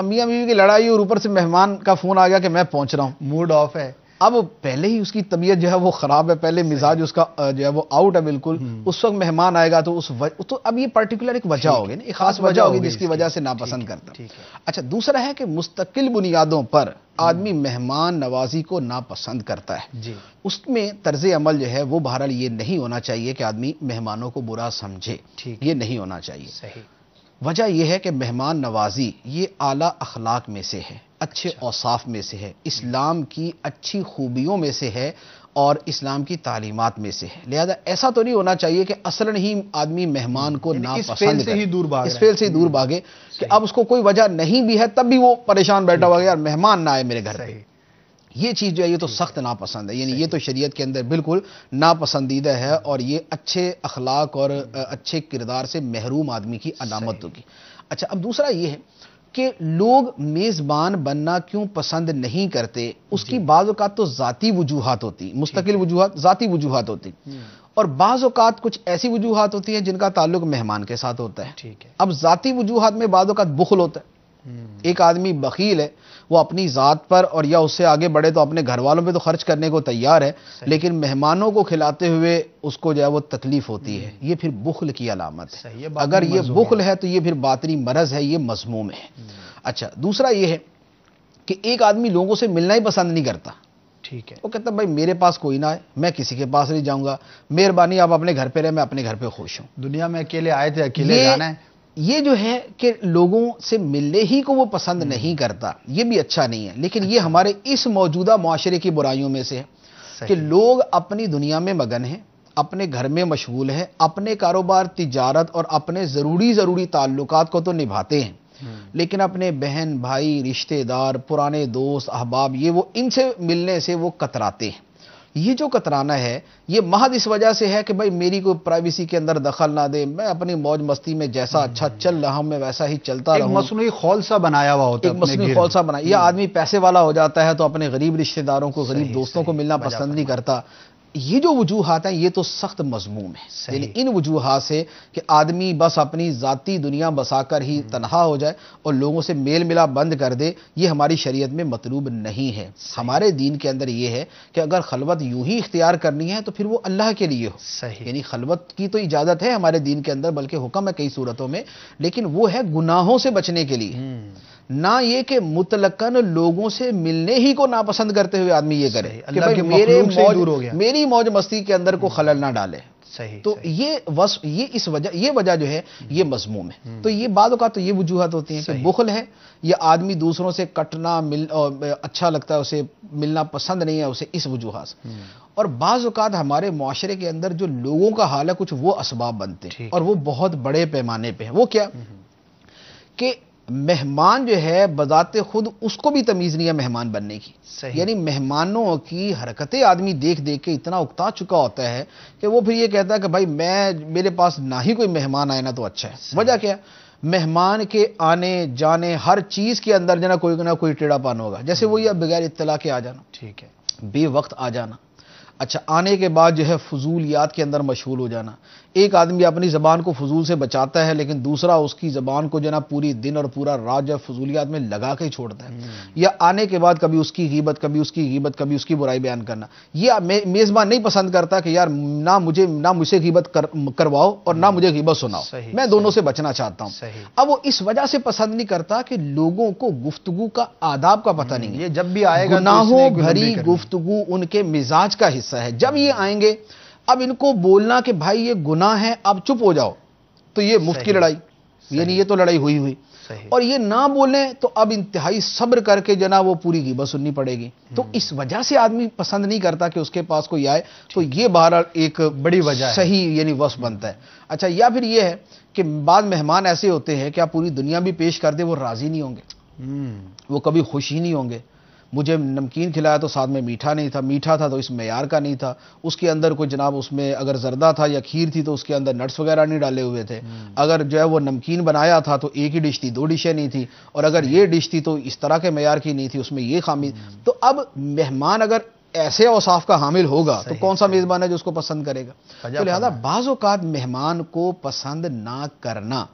میاں بیوی کی لڑائی اور اوپر سے مہمان کا فون آ گیا کہ میں پہنچ رہا ہوں، موڈ آف ہے. اب پہلے ہی اس کی طبیعت جو ہے وہ خراب ہے، پہلے مزاج اس کا جو ہے وہ آؤٹ ہے بالکل. اس وقت مہمان آئے گا تو تو اب یہ پرٹیکولر ایک وجہ ہوگی نا، ایک خاص وجہ ہوگی جس کی وجہ سے ناپسند کرتا. اچھا دوسرا ہے کہ مستقل بنیادوں پر آدمی مہمان نوازی کو ناپسند کرتا ہے. اس میں طرز عمل جو ہے وہ بہرحال یہ نہیں ہونا چاہیے کہ آدمی مہمانوں کو برا سمجھے، یہ نہیں ہونا چاہیے. وجہ یہ ہے کہ مہمان نوازی یہ اعلیٰ اخلاق میں سے ہے، اچھے اوصاف میں سے ہے، اسلام کی اچھی خوبیوں میں سے ہے اور اسلام کی تعلیمات میں سے ہے. لہذا ایسا تو نہیں ہونا چاہیے کہ اصلاً ہی آدمی مہمان کو ناپسند کرے، اس فعل سے ہی دور بھاگے کہ اب اس کو کوئی وجہ نہیں بھی ہے تب بھی وہ پریشان بیٹھا ہوا ہے یار مہمان نہ آئے میرے گھر پہ. یہ چیز جو ہے یہ تو سخت ناپسند ہے، یعنی یہ تو شریعت کے اندر بالکل ناپسندیدہ ہے اور یہ اچھے اخلاق اور اچھے کردار سے محروم آدمی کی علامت ہوگی. اچھا اب دوسرا یہ ہے کہ لوگ میزبان بننا کیوں پسند نہیں کرتے. اس کی بعض اوقات تو ذاتی وجوہات ہوتی، مستقل وجوہات، ذاتی وجوہات ہوتی، اور بعض اوقات کچھ ایسی وجوہات ہوتی ہیں جن کا تعلق مہمان کے ساتھ ہوتا ہے. اب ذاتی وجوہات میں بعض اوقات بخل ہوتا ہے. ایک آدمی بخیل ہے، وہ اپنی ذات پر اور یا اس سے آگے بڑھے تو اپنے گھر والوں پہ تو خرچ کرنے کو تیار ہے، لیکن مہمانوں کو کھلاتے ہوئے اس کو جو ہے وہ تکلیف ہوتی ہے، یہ پھر بخل کی علامت ہے۔ اگر یہ بخل ہے تو یہ پھر باطنی مرض ہے، یہ مذموم ہے۔ اچھا، دوسرا یہ ہے کہ ایک آدمی لوگوں سے ملنا ہی پسند نہیں کرتا، ٹھیک ہے، وہ کہتا ہے بھائی میرے پاس کوئی نہ ہے، میں کسی کے پاس نہیں جاؤں گا، مہربانی آپ اپنے گھر پہ رہے، میں اپنے گھر پہ خوش ہوں۔ دنیا میں اکیلے آئے تھے، اکیلے جانا ہے۔ یہ جو ہے کہ لوگوں سے ملنے ہی کو وہ پسند نہیں کرتا، یہ بھی اچھا نہیں ہے، لیکن یہ ہمارے اس موجودہ معاشرے کی برائیوں میں سے ہے کہ لوگ اپنی دنیا میں مگن ہیں، اپنے گھر میں مشغول ہیں، اپنے کاروبار، تجارت اور اپنے ضروری تعلقات کو تو نبھاتے ہیں، لیکن اپنے بہن بھائی، رشتہ دار، پرانے دوست، احباب، یہ وہ ان سے ملنے سے وہ کتراتے ہیں۔ یہ جو کترانا ہے یہ محض اس وجہ سے ہے کہ بھائی میری کوئی پرائیویسی کے اندر دخل نہ دے، میں اپنی موج مستی میں جیسا اچھا چل رہا ہوں میں ویسا ہی چلتا رہوں۔ ایک مصنوعی خولسا بنایا ہوا ہوتا ہے، ایک مصنوعی خولسا بنایا، یا آدمی پیسے والا ہو جاتا ہے تو اپنے غریب رشتہ داروں کو، غریب دوستوں کو ملنا پسند نہیں کرتا۔ یہ جو وجوہات ہیں یہ تو سخت مذموم ہے، یعنی ان وجوہات سے کہ آدمی بس اپنی ذاتی دنیا بسا کر ہی تنہا ہو جائے اور لوگوں سے میل ملا بند کر دے، یہ ہماری شریعت میں مطلوب نہیں ہے۔ ہمارے دین کے اندر یہ ہے کہ اگر خلوت یوں ہی اختیار کرنی ہے تو پھر وہ اللہ کے لیے ہو، یعنی خلوت کی تو اجازت ہے ہمارے دین کے اندر، بلکہ حکم ہے کئی صورتوں میں، لیکن وہ ہے گناہوں سے بچنے کے لیے، نہ یہ کہ مطلقاً لوگوں سے ملنے ہی کو ناپسند کرتے ہوئے آدمی یہ کرے کہ بھائی میری موج مستی کے اندر کو خلل نہ ڈالے۔ تو یہ وجہ جو ہے یہ مذموم ہے۔ تو یہ بعض اوقات تو یہ وجوہات ہوتی ہیں کہ بخل ہے، یا آدمی دوسروں سے کٹنا اچھا لگتا ہے، اسے ملنا پسند نہیں ہے اسے، اس وجوہات سے۔ اور بعض اوقات ہمارے معاشرے کے اندر جو لوگوں کا حال ہے کچھ وہ اسباب بنتے ہیں اور وہ بہت بڑے پیمانے پہ ہیں۔ وہ کیا کہ مہمان جو ہے بذات خود اس کو بھی تمیز نہیں ہے مہمان بننے کی، یعنی مہمانوں کی حرکتیں آدمی دیکھ دیکھ کے اتنا اکتا چکا ہوتا ہے کہ وہ پھر یہ کہتا ہے کہ بھائی میرے پاس نہ ہی کوئی مہمان آئے نا تو اچھا ہے۔ وجہ کیا؟ مہمان کے آنے جانے ہر چیز کے اندر جو نہ کوئی ٹیڑھا پن ہوگا، جیسے وہ یہ بغیر اطلاع کے آ جانا، ٹھیک ہے، بے وقت آ جانا، اچھا آنے کے بعد جو ہے فضولیات کے اندر مشغول ہو جانا۔ ایک آدمی اپنی زبان کو فضول سے بچاتا ہے لیکن دوسرا اس کی زبان کو جو نا پوری دن اور پورا رات جو فضولیات میں لگا کے چھوڑتا ہے، یا آنے کے بعد کبھی اس کی غیبت کبھی اس کی برائی بیان کرنا۔ یہ میزبان نہیں پسند کرتا کہ یار نہ مجھ سے غیبت کرواؤ اور نہ مجھے غیبت سناؤ، میں دونوں سے بچنا چاہتا ہوں۔ اب وہ اس وجہ سے پسند نہیں کرتا کہ لوگوں کو گفتگو کا آداب کا پتہ نہیں ہے، یہ جب بھی آئے گا گناہوں بھری گفتگو ان کے مزاج کا حصہ ہے۔ جب یہ آئیں گے اب ان کو بولنا کہ بھائی یہ گناہ ہے اب چپ ہو جاؤ تو یہ مفت کی لڑائی، یعنی یہ تو لڑائی ہوئی، اور یہ نہ بولیں تو اب انتہائی صبر کر کے جناب وہ پوری غیبت سننی پڑے گی۔ تو اس وجہ سے آدمی پسند نہیں کرتا کہ اس کے پاس کوئی آئے، تو یہ بہرحال ایک بڑی وجہ ہے، صحیح یعنی وصف بنتا ہے۔ اچھا، یا پھر یہ ہے کہ بعض مہمان ایسے ہوتے ہیں کہ آپ پوری دنیا بھی پیش کر دیں وہ راضی نہیں ہوں گے، وہ کبھی خوش ہی نہیں ہوں گے۔ مجھے نمکین کھلایا تو ساتھ میں میٹھا نہیں تھا، میٹھا تھا تو اس معیار کا نہیں تھا، اس کے اندر کوئی جناب اس میں اگر زردہ تھا یا کھیر تھی تو اس کے اندر نٹس وغیرہ نہیں ڈالے ہوئے تھے، اگر جو ہے وہ نمکین بنایا تھا تو ایک ہی ڈش تھی، 2 ڈشیں نہیں تھی، اور اگر یہ ڈش تھی تو اس طرح کے معیار کی نہیں تھی، اس میں یہ خامی۔ تو اب مہمان اگر ایسے اوصاف کا حامل ہوگا تو کون سا میزبان ہے جو اس کو پسند کرے گا؟ تو لہذا بعض اوقات مہمان کو پسند نہ کرنا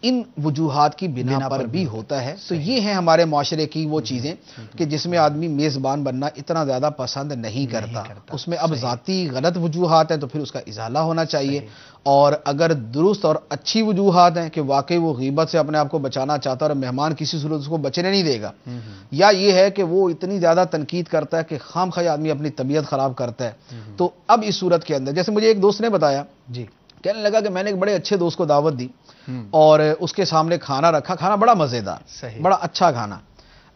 ان وجوہات کی بنا پر بھی ہوتا ہے۔ تو یہ ہیں ہمارے معاشرے کی وہ چیزیں کہ جس میں آدمی میزبان بننا اتنا زیادہ پسند نہیں کرتا، اس میں اب ذاتی غلط وجوہات ہیں تو پھر اس کا ازالہ ہونا چاہیے، اور اگر درست اور اچھی وجوہات ہیں کہ واقعی وہ غیبت سے اپنے آپ کو بچانا چاہتا ہے اور مہمان کسی صورت اس کو بچنے نہیں دے گا، یا یہ ہے کہ وہ اتنی زیادہ تنقید کرتا ہے کہ خام خواہ آدمی اپنی طبیعت خراب کرتا ہے، تو اب اس صورت کے اندر جیسے مجھے ایک دوست نے بتایا، کہنے لگا کہ میں نے ایک بڑے اچھے دوست کو دعوت دی اور اس کے سامنے کھانا رکھا، کھانا بڑا مزیدار، بڑا اچھا کھانا۔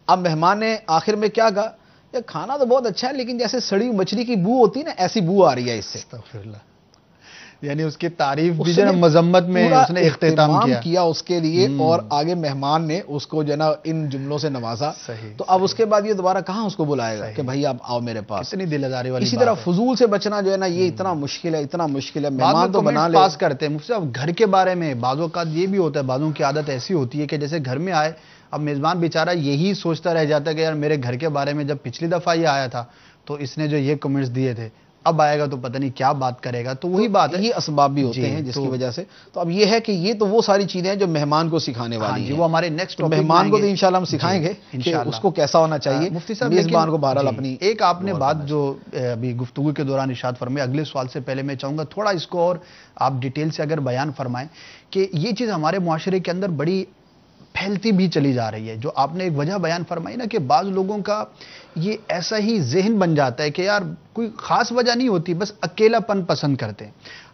اب مہمان نے آخر میں کیا کہا کہ کھانا تو بہت اچھا ہے لیکن جیسے سڑی مچھلی کی بو ہوتی ہے نا ایسی بو آ رہی ہے اس سے۔ یعنی اس کی تعریف بھی جو مذمت میں اس نے اختتام کیا اس کے لیے، اور آگے مہمان نے اس کو جو نا ان جملوں سے نوازا، تو اب اس کے بعد یہ دوبارہ کہاں اس کو بلائے گا کہ بھائی آپ آؤ میرے پاس۔ اتنی دل آزاری والی اسی طرح فضول سے بچنا جو ہے نا یہ اتنا مشکل ہے، مہمان تو بنا لے۔ پاس کرتے ہیں مفتی صاحب گھر کے بارے میں، بعض اوقات یہ بھی ہوتا ہے، بعضوں کی عادت ایسی ہوتی ہے کہ جیسے گھر میں آئے، اب میزبان بیچارہ یہی سوچتا رہ جاتا ہے کہ یار میرے گھر کے بارے میں جب پچھلی دفعہ یہ آیا تھا تو اس نے جو یہ کمنٹس دیے تھے، اب آئے گا تو پتہ نہیں کیا بات کرے گا. تو وہی بات ہے, یہ اسباب بھی ہوتے ہیں جس کی وجہ سے. تو اب یہ ہے کہ یہ تو وہ ساری چیزیں ہیں جو مہمان کو سکھانے والی ہیں. وہ ہمارے نیکسٹ ٹاپک مہمان کو تو انشاءاللہ ہم سکھائیں گے کہ اس کو کیسا ہونا چاہیے. مفتی صاحب میزبان کو بہرحال اپنی ایک آپ نے بات جو ابھی گفتگو کے دوران ارشاد فرمائے, اگلے سوال سے پہلے میں چاہوں گا تھوڑا اس کو اور آپ ڈیٹیل سے اگر بیان فرمائیں کہ یہ چیز ہمارے معاشرے کے اندر بڑی پھیلتی بھی چلی جا رہی ہے. جو آپ نے ایک وجہ بیان فرمائی نا کہ بعض لوگوں کا یہ ایسا ہی ذہن بن جاتا ہے کہ یار کوئی خاص وجہ نہیں ہوتی, بس اکیلا پن پسند کرتے ہیں.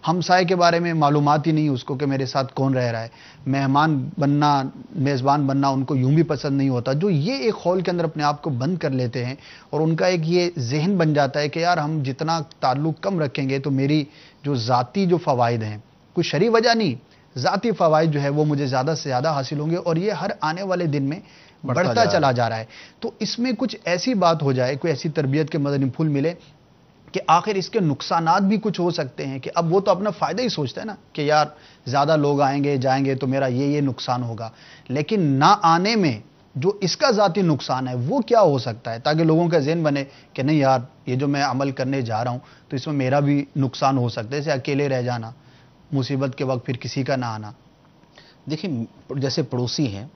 ہمسائے کے بارے میں معلومات ہی نہیں اس کو کہ میرے ساتھ کون رہ رہا ہے. مہمان بننا, میزبان بننا ان کو یوں بھی پسند نہیں ہوتا. جو یہ ایک خول کے اندر اپنے آپ کو بند کر لیتے ہیں اور ان کا ایک یہ ذہن بن جاتا ہے کہ یار ہم جتنا تعلق کم رکھیں گے تو میری جو ذاتی جو فوائد ہیں, کوئی شرعی وجہ نہیں, ذاتی فوائد جو ہے وہ مجھے زیادہ سے زیادہ حاصل ہوں گے, اور یہ ہر آنے والے دن میں بڑھتا چلا جا رہا ہے. تو اس میں کچھ ایسی بات ہو جائے, کوئی ایسی تربیت کے مدنی پھول ملے کہ آخر اس کے نقصانات بھی کچھ ہو سکتے ہیں کہ اب وہ تو اپنا فائدہ ہی سوچتا ہے نا کہ یار زیادہ لوگ آئیں گے جائیں گے تو میرا یہ نقصان ہوگا, لیکن نہ آنے میں جو اس کا ذاتی نقصان ہے وہ کیا ہو سکتا ہے, تاکہ لوگوں کا ذہن بنے کہ نہیں یار یہ جو میں عمل کرنے جا رہا ہوں تو اس میں میرا بھی نقصان ہو سکتا ہے, جیسے اکیلے رہ جانا, مصیبت کے وقت پھر کسی کا نہ آنا. دیکھیں جیسے پڑوسی ہیں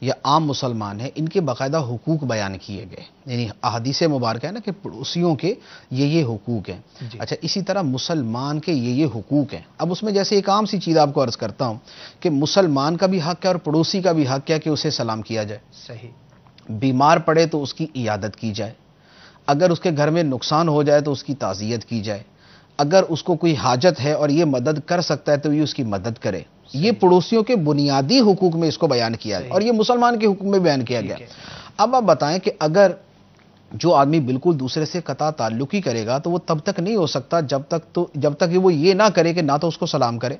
یا عام مسلمان ہیں, ان کے باقاعدہ حقوق بیان کیے گئے, یعنی احادیث مبارکہ ہے نا کہ پڑوسیوں کے یہ حقوق ہیں. اچھا, اسی طرح مسلمان کے یہ حقوق ہیں. اب اس میں جیسے ایک عام سی چیز آپ کو عرض کرتا ہوں کہ مسلمان کا بھی حق ہے اور پڑوسی کا بھی حق ہے کہ اسے سلام کیا جائے. صحیح. بیمار پڑے تو اس کی عیادت کی جائے, اگر اس کے گھر میں نقصان ہو جائے تو اس کی تعزیت کی جائے, اگر اس کو کوئی حاجت ہے اور یہ مدد کر سکتا ہے تو یہ اس کی مدد کرے. یہ پڑوسیوں کے بنیادی حقوق میں اس کو بیان کیا گیا اور یہ مسلمان کے حقوق میں بیان کیا گیا. اب آپ بتائیں کہ اگر جو آدمی بالکل دوسرے سے قطع تعلق ہی کرے گا تو وہ تب تک نہیں ہو سکتا جب تک وہ یہ نہ کرے کہ نہ تو اس کو سلام کرے,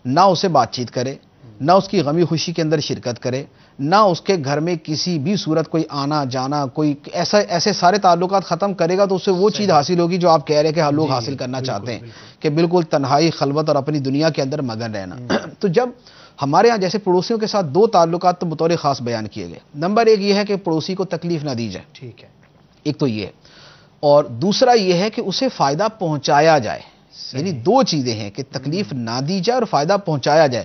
نہ اسے بات چیت کرے, نہ اس کی غمی خوشی کے اندر شرکت کرے, نہ اس کے گھر میں کسی بھی صورت کوئی آنا جانا, کوئی ایسے سارے تعلقات ختم کرے گا تو اسے وہ چیز حاصل ہوگی جو آپ کہہ رہے ہیں کہ لوگ حاصل کرنا چاہتے ہیں کہ بالکل تنہائی, خلوت اور اپنی دنیا کے اندر مگن رہنا. تو جب ہمارے ہاں جیسے پڑوسیوں کے ساتھ دو تعلقات تو بطور خاص بیان کیے گئے. نمبر ایک یہ ہے کہ پڑوسی کو تکلیف نہ دی جائے, ٹھیک ہے, ایک تو یہ ہے, اور دوسرا یہ ہے کہ اسے فائدہ پہنچایا جائے. یعنی دو چیزیں ہیں کہ تکلیف نہ دی جائے اور فائدہ پہنچایا جائے.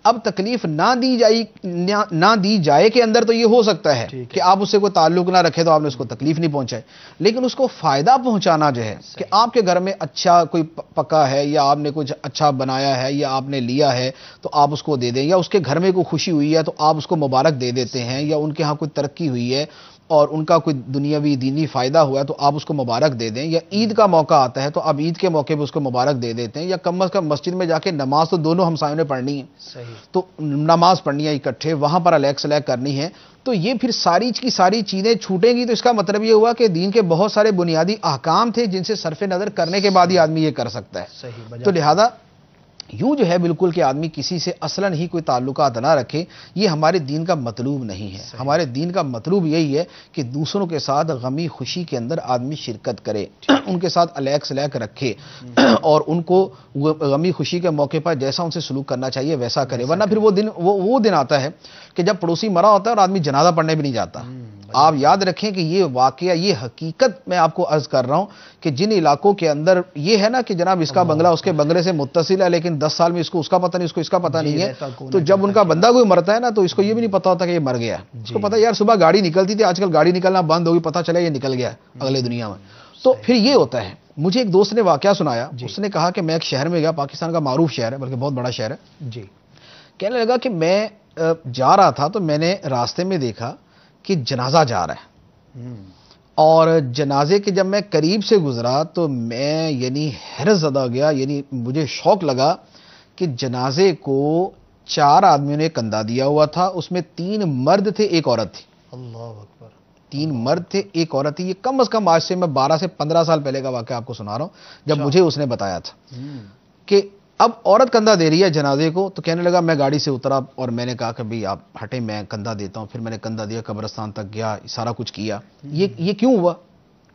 اب تکلیف نہ دی جائے کے اندر تو یہ ہو سکتا ہے کہ آپ اس سے کوئی تعلق نہ رکھے تو آپ نے اس کو تکلیف نہیں پہنچائے, لیکن اس کو فائدہ پہنچانا جو ہے کہ آپ کے گھر میں اچھا کوئی پکا ہے یا آپ نے کچھ اچھا بنایا ہے یا آپ نے لیا ہے تو آپ اس کو دے دیں, یا اس کے گھر میں کوئی خوشی ہوئی ہے تو آپ اس کو مبارک دے دیتے ہیں, یا ان کے ہاں کوئی ترقی ہوئی ہے اور ان کا کوئی دنیاوی دینی فائدہ ہوا ہے تو آپ اس کو مبارک دے دیں, یا عید کا موقع آتا ہے تو آپ عید کے موقع پہ اس کو مبارک دے دیتے ہیں, یا کم از کم مسجد میں جا کے نماز تو دونوں ہمسایوں نے پڑھنی ہے. صحیح. تو نماز پڑھنی ہے اکٹھے, وہاں پر الیک سلیک کرنی ہے. تو یہ پھر ساری کی ساری چیزیں چھوٹیں گی تو اس کا مطلب یہ ہوا کہ دین کے بہت سارے بنیادی احکام تھے جن سے صرف نظر کرنے کے بعد ہی آدمی یہ کر سکتا ہے. صحیح. تو لہذا یوں جو ہے بالکل کہ آدمی کسی سے اصلاً ہی کوئی تعلقات نہ رکھے, یہ ہمارے دین کا مطلوب نہیں ہے. ہمارے دین کا مطلوب یہی ہے کہ دوسروں کے ساتھ غمی خوشی کے اندر آدمی شرکت کرے, ان کے ساتھ الیک سلیک رکھے اور ان کو غمی خوشی کے موقع پر جیسا ان سے سلوک کرنا چاہیے ویسا کرے. ورنہ پھر وہ دن آتا ہے کہ جب پڑوسی مرا ہوتا ہے اور آدمی جنازہ پڑھنے بھی نہیں جاتا. آپ یاد رکھیں کہ یہ واقعہ, یہ حقیقت میں آپ کو عرض کر رہا ہوں کہ جن علاقوں کے اندر یہ ہے نا کہ جناب اس کا بنگلہ اس کے بنگلے سے متصل ہے لیکن 10 سال میں اس کو اس کا پتہ نہیں, اس کو اس کا پتہ نہیں ہے, تو جب ان کا بندہ کوئی مرتا ہے نا تو اس کو یہ بھی نہیں پتا ہوتا کہ یہ مر گیا ہے. اس کو پتا یار صبح گاڑی نکلتی تھی, آج کل گاڑی نکلنا بند ہوگی, پتہ چلا یہ نکل گیا اگلے دنیا میں. تو پھر یہ ہوتا ہے. مجھے ایک دوست نے واقعہ سنایا, اس نے کہا کہ میں ایک شہر میں گیا, پاکستان کا معروف شہر ہے بلکہ بہت بڑا شہر ہے. جی. کہنے لگا کہ میں جا رہا تھا تو میں نے راستے میں دیکھا کہ جنازہ جا رہا ہے, اور جنازے کے جب میں قریب سے گزرا تو میں یعنی حیرت زدہ گیا. یعنی مجھے شوق لگا کہ جنازے کو 4 آدمیوں نے کندھا دیا ہوا تھا, اس میں 3 مرد تھے, 1 عورت تھی. اللہ اکبر. 3 مرد تھے, 1 عورت تھی. یہ کم از کم آج سے میں 12 سے 15 سال پہلے کا واقعہ آپ کو سنا رہا ہوں جب مجھے اس نے بتایا تھا کہ اب عورت کندھا دے رہی ہے جنازے کو. تو کہنے لگا, میں گاڑی سے اترا اور میں نے کہا کہ بھئی آپ ہٹیں, میں کندھا دیتا ہوں. پھر میں نے کندھا دیا, قبرستان تک گیا, سارا کچھ کیا. یہ کیوں ہوا؟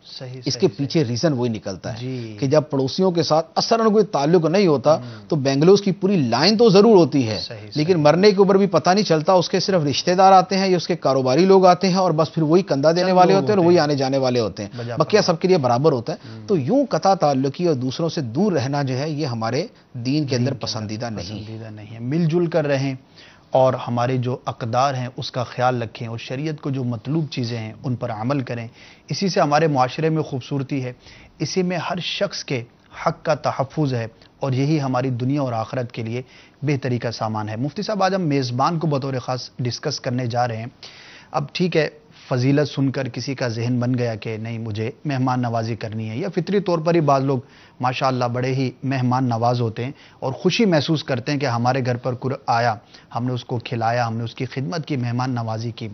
صحیح اس کے پیچھے ریزن وہی نکلتا ہے جی کہ جب پڑوسیوں کے ساتھ اثر کوئی تعلق نہیں ہوتا تو بینگلوز کی پوری لائن تو ضرور ہوتی ہے لیکن مرنے کے اوپر بھی پتہ نہیں چلتا، اس کے صرف رشتہ دار آتے ہیں یا اس کے کاروباری لوگ آتے ہیں اور بس پھر وہی کندھا دینے والے ہوتے ہیں اور وہی آنے جانے والے ہوتے ہیں، بقیہ سب کے لیے برابر ہوتا ہے۔ تو یوں قطع تعلقی اور دوسروں سے دور رہنا جو ہے یہ ہمارے دین کے اندر پسندیدہ نہیں ہے۔ مل جل کر رہیں اور ہمارے جو اقدار ہیں اس کا خیال رکھیں اور شریعت کو جو مطلوب چیزیں ہیں ان پر عمل کریں، اسی سے ہمارے معاشرے میں خوبصورتی ہے، اسی میں ہر شخص کے حق کا تحفظ ہے اور یہی ہماری دنیا اور آخرت کے لیے بہتری کا سامان ہے۔ مفتی صاحب، آج ہم میزبان کو بطور خاص ڈسکس کرنے جا رہے ہیں۔ اب ٹھیک ہے، فضیلت سن کر کسی کا ذہن بن گیا کہ نہیں مجھے مہمان نوازی کرنی ہے، یا فطری طور پر ہی بعض لوگ ماشاءاللہ بڑے ہی مہمان نواز ہوتے ہیں اور خوشی محسوس کرتے ہیں کہ ہمارے گھر پر کوئی آیا، ہم نے اس کو کھلایا، ہم نے اس کی خدمت کی، مہمان نوازی کی۔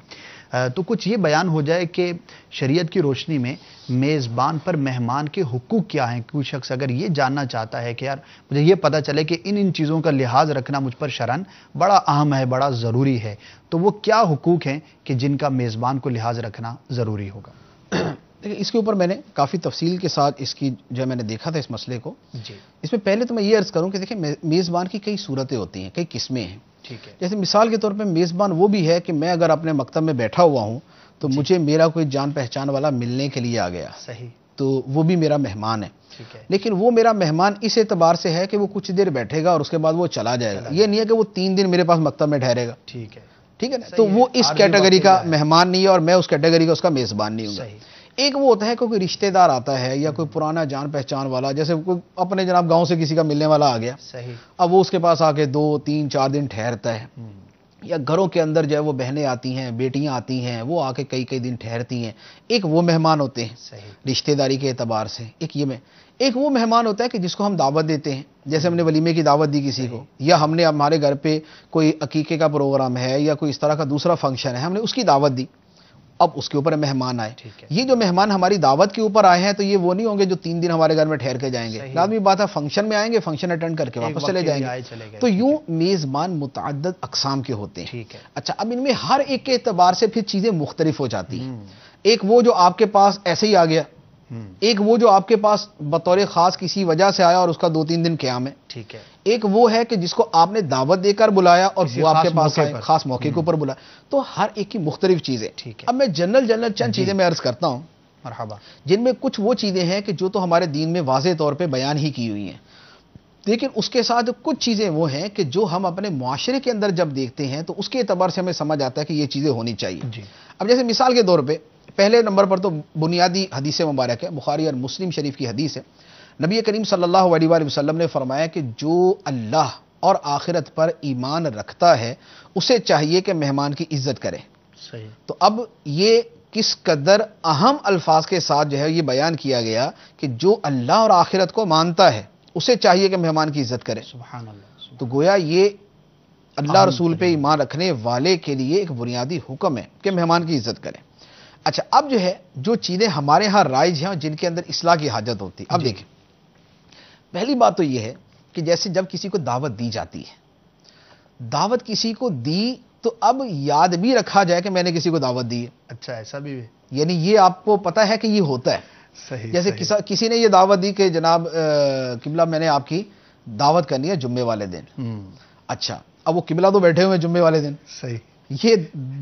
تو کچھ یہ بیان ہو جائے کہ شریعت کی روشنی میں میزبان پر مہمان کے حقوق کیا ہیں؟ کوئی شخص اگر یہ جاننا چاہتا ہے کہ یار مجھے یہ پتہ چلے کہ ان چیزوں کا لحاظ رکھنا مجھ پر شرعاً بڑا اہم ہے، بڑا ضروری ہے، تو وہ کیا حقوق ہیں کہ جن کا میزبان کو لحاظ رکھنا ضروری ہوگا؟ دیکھیں، اس کے اوپر میں نے کافی تفصیل کے ساتھ اس کی جو میں نے دیکھا تھا اس مسئلے کو۔ جی، اس میں پہلے تو میں یہ عرض کروں کہ دیکھیں میزبان کی کئی صورتیں ہوتی ہیں، کئی قسمیں ہیں۔ ٹھیک ہے، جیسے مثال کے طور پہ میزبان وہ بھی ہے کہ میں اگر اپنے مکتب میں بیٹھا ہوا ہوں تو مجھے میرا کوئی جان پہچان والا ملنے کے لیے آ گیا، صحیح، تو وہ بھی میرا مہمان ہے۔ ٹھیک ہے، لیکن وہ میرا مہمان اس اعتبار سے ہے کہ وہ کچھ دیر بیٹھے گا اور اس کے بعد وہ چلا جائے گا، یہ نہیں ہے کہ وہ 3 دن میرے پاس مکتب میں ٹھہرے گا، ٹھیک ہے، ٹھیک ہے نا؟ صحیح تو ہے، وہ اس عارضی کیٹیگری کا واقعہ ہے۔ مہمان نہیں ہے اور میں اس کیٹیگری کا اس کا میزبان نہیں ہوں گا۔ صحیح، ایک وہ ہوتا ہے کہ کوئی رشتہ دار آتا ہے یا کوئی پرانا جان پہچان والا، جیسے کوئی اپنے جناب گاؤں سے کسی کا ملنے والا آ گیا، صحیح، اب وہ اس کے پاس آ کے 2 3 4 دن ٹھہرتا ہے، یا گھروں کے اندر جو ہے وہ بہنیں آتی ہیں، بیٹیاں آتی ہیں، وہ آ کے کئی دن ٹھہرتی ہیں، ایک وہ مہمان ہوتے ہیں صحیح، رشتہ داری کے اعتبار سے۔ ایک وہ مہمان ہوتا ہے کہ جس کو ہم دعوت دیتے ہیں، جیسے ہم نے ولیمے کی دعوت دی کسی کو، یا ہم نے ہمارے گھر پہ کوئی عقیقے کا پروگرام ہے یا کوئی اس طرح کا دوسرا فنکشن ہے، ہم نے اس کی دعوت دی، اب اس کے اوپر مہمان آئے۔ ٹھیک ہے، یہ جو مہمان ہماری دعوت کے اوپر آئے ہیں تو یہ وہ نہیں ہوں گے جو 3 دن ہمارے گھر میں ٹھہر کے جائیں گے، صحیح، لازمی بات ہے فنکشن میں آئیں گے، فنکشن اٹینڈ کر کے ایک واپس وقت چلے کے جائیں لیے آئے گے۔ چلے گئے، تو یوں میزبان متعدد اقسام کے ہوتے ہیں۔ ٹھیک ہے، اچھا، اب ان میں ہر ایک کے اعتبار سے پھر چیزیں مختلف ہو جاتی ہیں۔ ایک وہ جو آپ کے پاس ایسے ہی آ گیا، ایک وہ جو آپ کے پاس بطور خاص کسی وجہ سے آیا اور اس کا 2 3 دن قیام ہے، ٹھیک ہے، ایک وہ ہے کہ جس کو آپ نے دعوت دے کر بلایا اور کسی وہ آپ کے خاص پاس موقع آئے، پر۔ خاص موقع کے اوپر بلایا، تو ہر ایک کی مختلف چیزیں۔ ٹھیک ہے، اب میں جنرل چند چیزیں میں عرض کرتا ہوں، مرحبا، جن میں کچھ وہ چیزیں ہیں کہ جو تو ہمارے دین میں واضح طور پہ بیان ہی کی ہوئی ہیں، لیکن اس کے ساتھ کچھ چیزیں وہ ہیں کہ جو ہم اپنے معاشرے کے اندر جب دیکھتے ہیں تو اس کے اعتبار سے ہمیں سمجھ آتا ہے کہ یہ چیزیں ہونی چاہیے۔ جی، اب جیسے مثال کے طور پہ پہلے نمبر پر تو بنیادی حدیث مبارک ہے، بخاری اور مسلم شریف کی حدیث ہے، نبی کریم صلی اللہ علیہ وآلہ وسلم نے فرمایا کہ جو اللہ اور آخرت پر ایمان رکھتا ہے اسے چاہیے کہ مہمان کی عزت کرے۔ صحیح، تو اب یہ کس قدر اہم الفاظ کے ساتھ جو ہے یہ بیان کیا گیا کہ جو اللہ اور آخرت کو مانتا ہے اسے چاہیے کہ مہمان کی عزت کرے۔ سبحان اللہ، تو گویا یہ اللہ رسول پہ ایمان رکھنے والے کے لیے ایک بنیادی حکم ہے کہ مہمان کی عزت کریں۔ اچھا، اب جو ہے جو چیزیں ہمارے ہاں رائج ہیں جن کے اندر اصلاح کی حاجت ہوتی، اب دیکھیں، پہلی بات تو یہ ہے کہ جیسے جب کسی کو دعوت دی جاتی ہے، دعوت کسی کو دی تو اب یاد بھی رکھا جائے کہ میں نے کسی کو دعوت دی ہے، اچھا ایسا بھی ہے، یعنی یہ آپ کو پتا ہے کہ یہ ہوتا ہے۔ صحیح، جیسے کسی نے یہ دعوت دی کہ جناب قبلہ میں نے آپ کی دعوت کرنی ہے جمعے والے دن، اچھا اب وہ قبلہ تو بیٹھے ہوئے ہیں جمعے والے دن، صحیح، یہ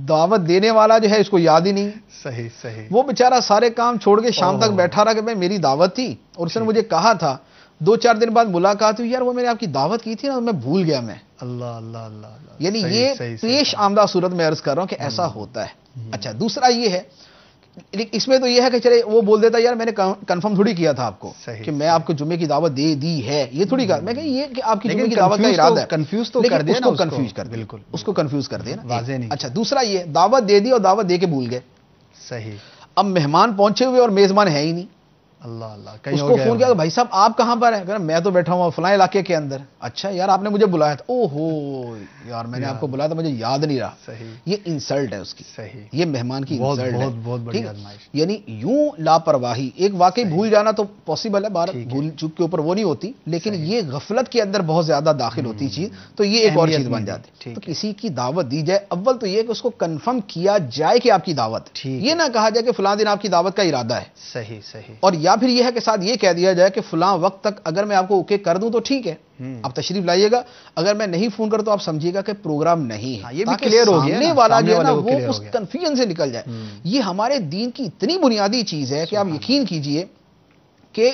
دعوت دینے والا جو ہے اس کو یاد ہی نہیں، صحیح، صحیح، وہ بیچارہ سارے کام چھوڑ کے شام تک بیٹھا رہا کہ میں میری دعوت تھی اور اس نے مجھے کہا تھا، 2 4 دن بعد ملاقات ہوئی، یار وہ میں نے آپ کی دعوت کی تھی نا، میں بھول گیا میں۔ اللہ اللہ اللہ اللہ، یعنی صحیح، یہ صحیح، پیش آمدہ صورت میں عرض کر رہا ہوں کہ ایسا ہوتا ہے۔ اچھا، دوسرا یہ ہے، اس میں تو یہ ہے کہ چلے وہ بول دیتا یار میں نے کنفرم تھوڑی کیا تھا آپ کو صحیح، کہ میں آپ کو جمعے کی دعوت دے دی ہے، یہ تھوڑی کہا میں کہ یہ کہ آپ کی لیکن جمعے کی دعوت کا confuse ارادہ تو- ہے، confuse تو لیکن کر دیا اس نا کو اس کو، کنفیوز کر دیا، بالکل، اس کو کنفیوز کر دیا نا، واضح نہیں۔ اچھا، دوسرا یہ دعوت دے دی اور دعوت دے کے بھول گئے، صحیح، اب مہمان پہنچے ہوئے اور میزبان ہے ہی نہیں، اللہ اللہ، اس کو فون کیا کہ بھائی صاحب آپ کہاں پر ہیں؟ کہا میں تو بیٹھا ہوں فلاں علاقے کے اندر. اچھا یار آپ نے مجھے بلایا تھا. او ہو یار میں نے آپ کو بلایا تھا مجھے یاد نہیں رہا. صحیح، یہ انسلٹ ہے اس کی. صحیح، یہ مہمان کی انسلٹ ہے. بہت بڑی آزمائش. یعنی یوں لاپرواہی، ایک واقعی بھول جانا تو پاسبل ہے، بار بھول چوک کے اوپر وہ نہیں ہوتی، لیکن یہ غفلت کے اندر بہت زیادہ داخل ہوتی چیز، تو یہ ایک اور چیز بن جاتی. تو کسی کی دعوت دی جائے، اول تو یہ کہ اس کو کنفرم کیا جائے کہ آپ کی دعوت، یہ نہ کہا جائے کہ فلاں دن آپ کی دعوت کا ارادہ ہے. صحیح صحیح. اور یا پھر یہ ہے کہ ساتھ یہ کہہ دیا جائے کہ فلاں وقت تک اگر میں آپ کو اوکے کر دوں تو ٹھیک ہے، آپ تشریف لائیے گا، اگر میں نہیں فون کرتا تو آپ سمجھیے گا کہ پروگرام نہیں ہے. یہ بھی کلیئر ہو گیا، سامنے والا جو ہے نا وہ اس کنفیوژن سے نکل جائے. یہ ہمارے دین کی اتنی بنیادی چیز ہے کہ آپ یقین کیجئے کہ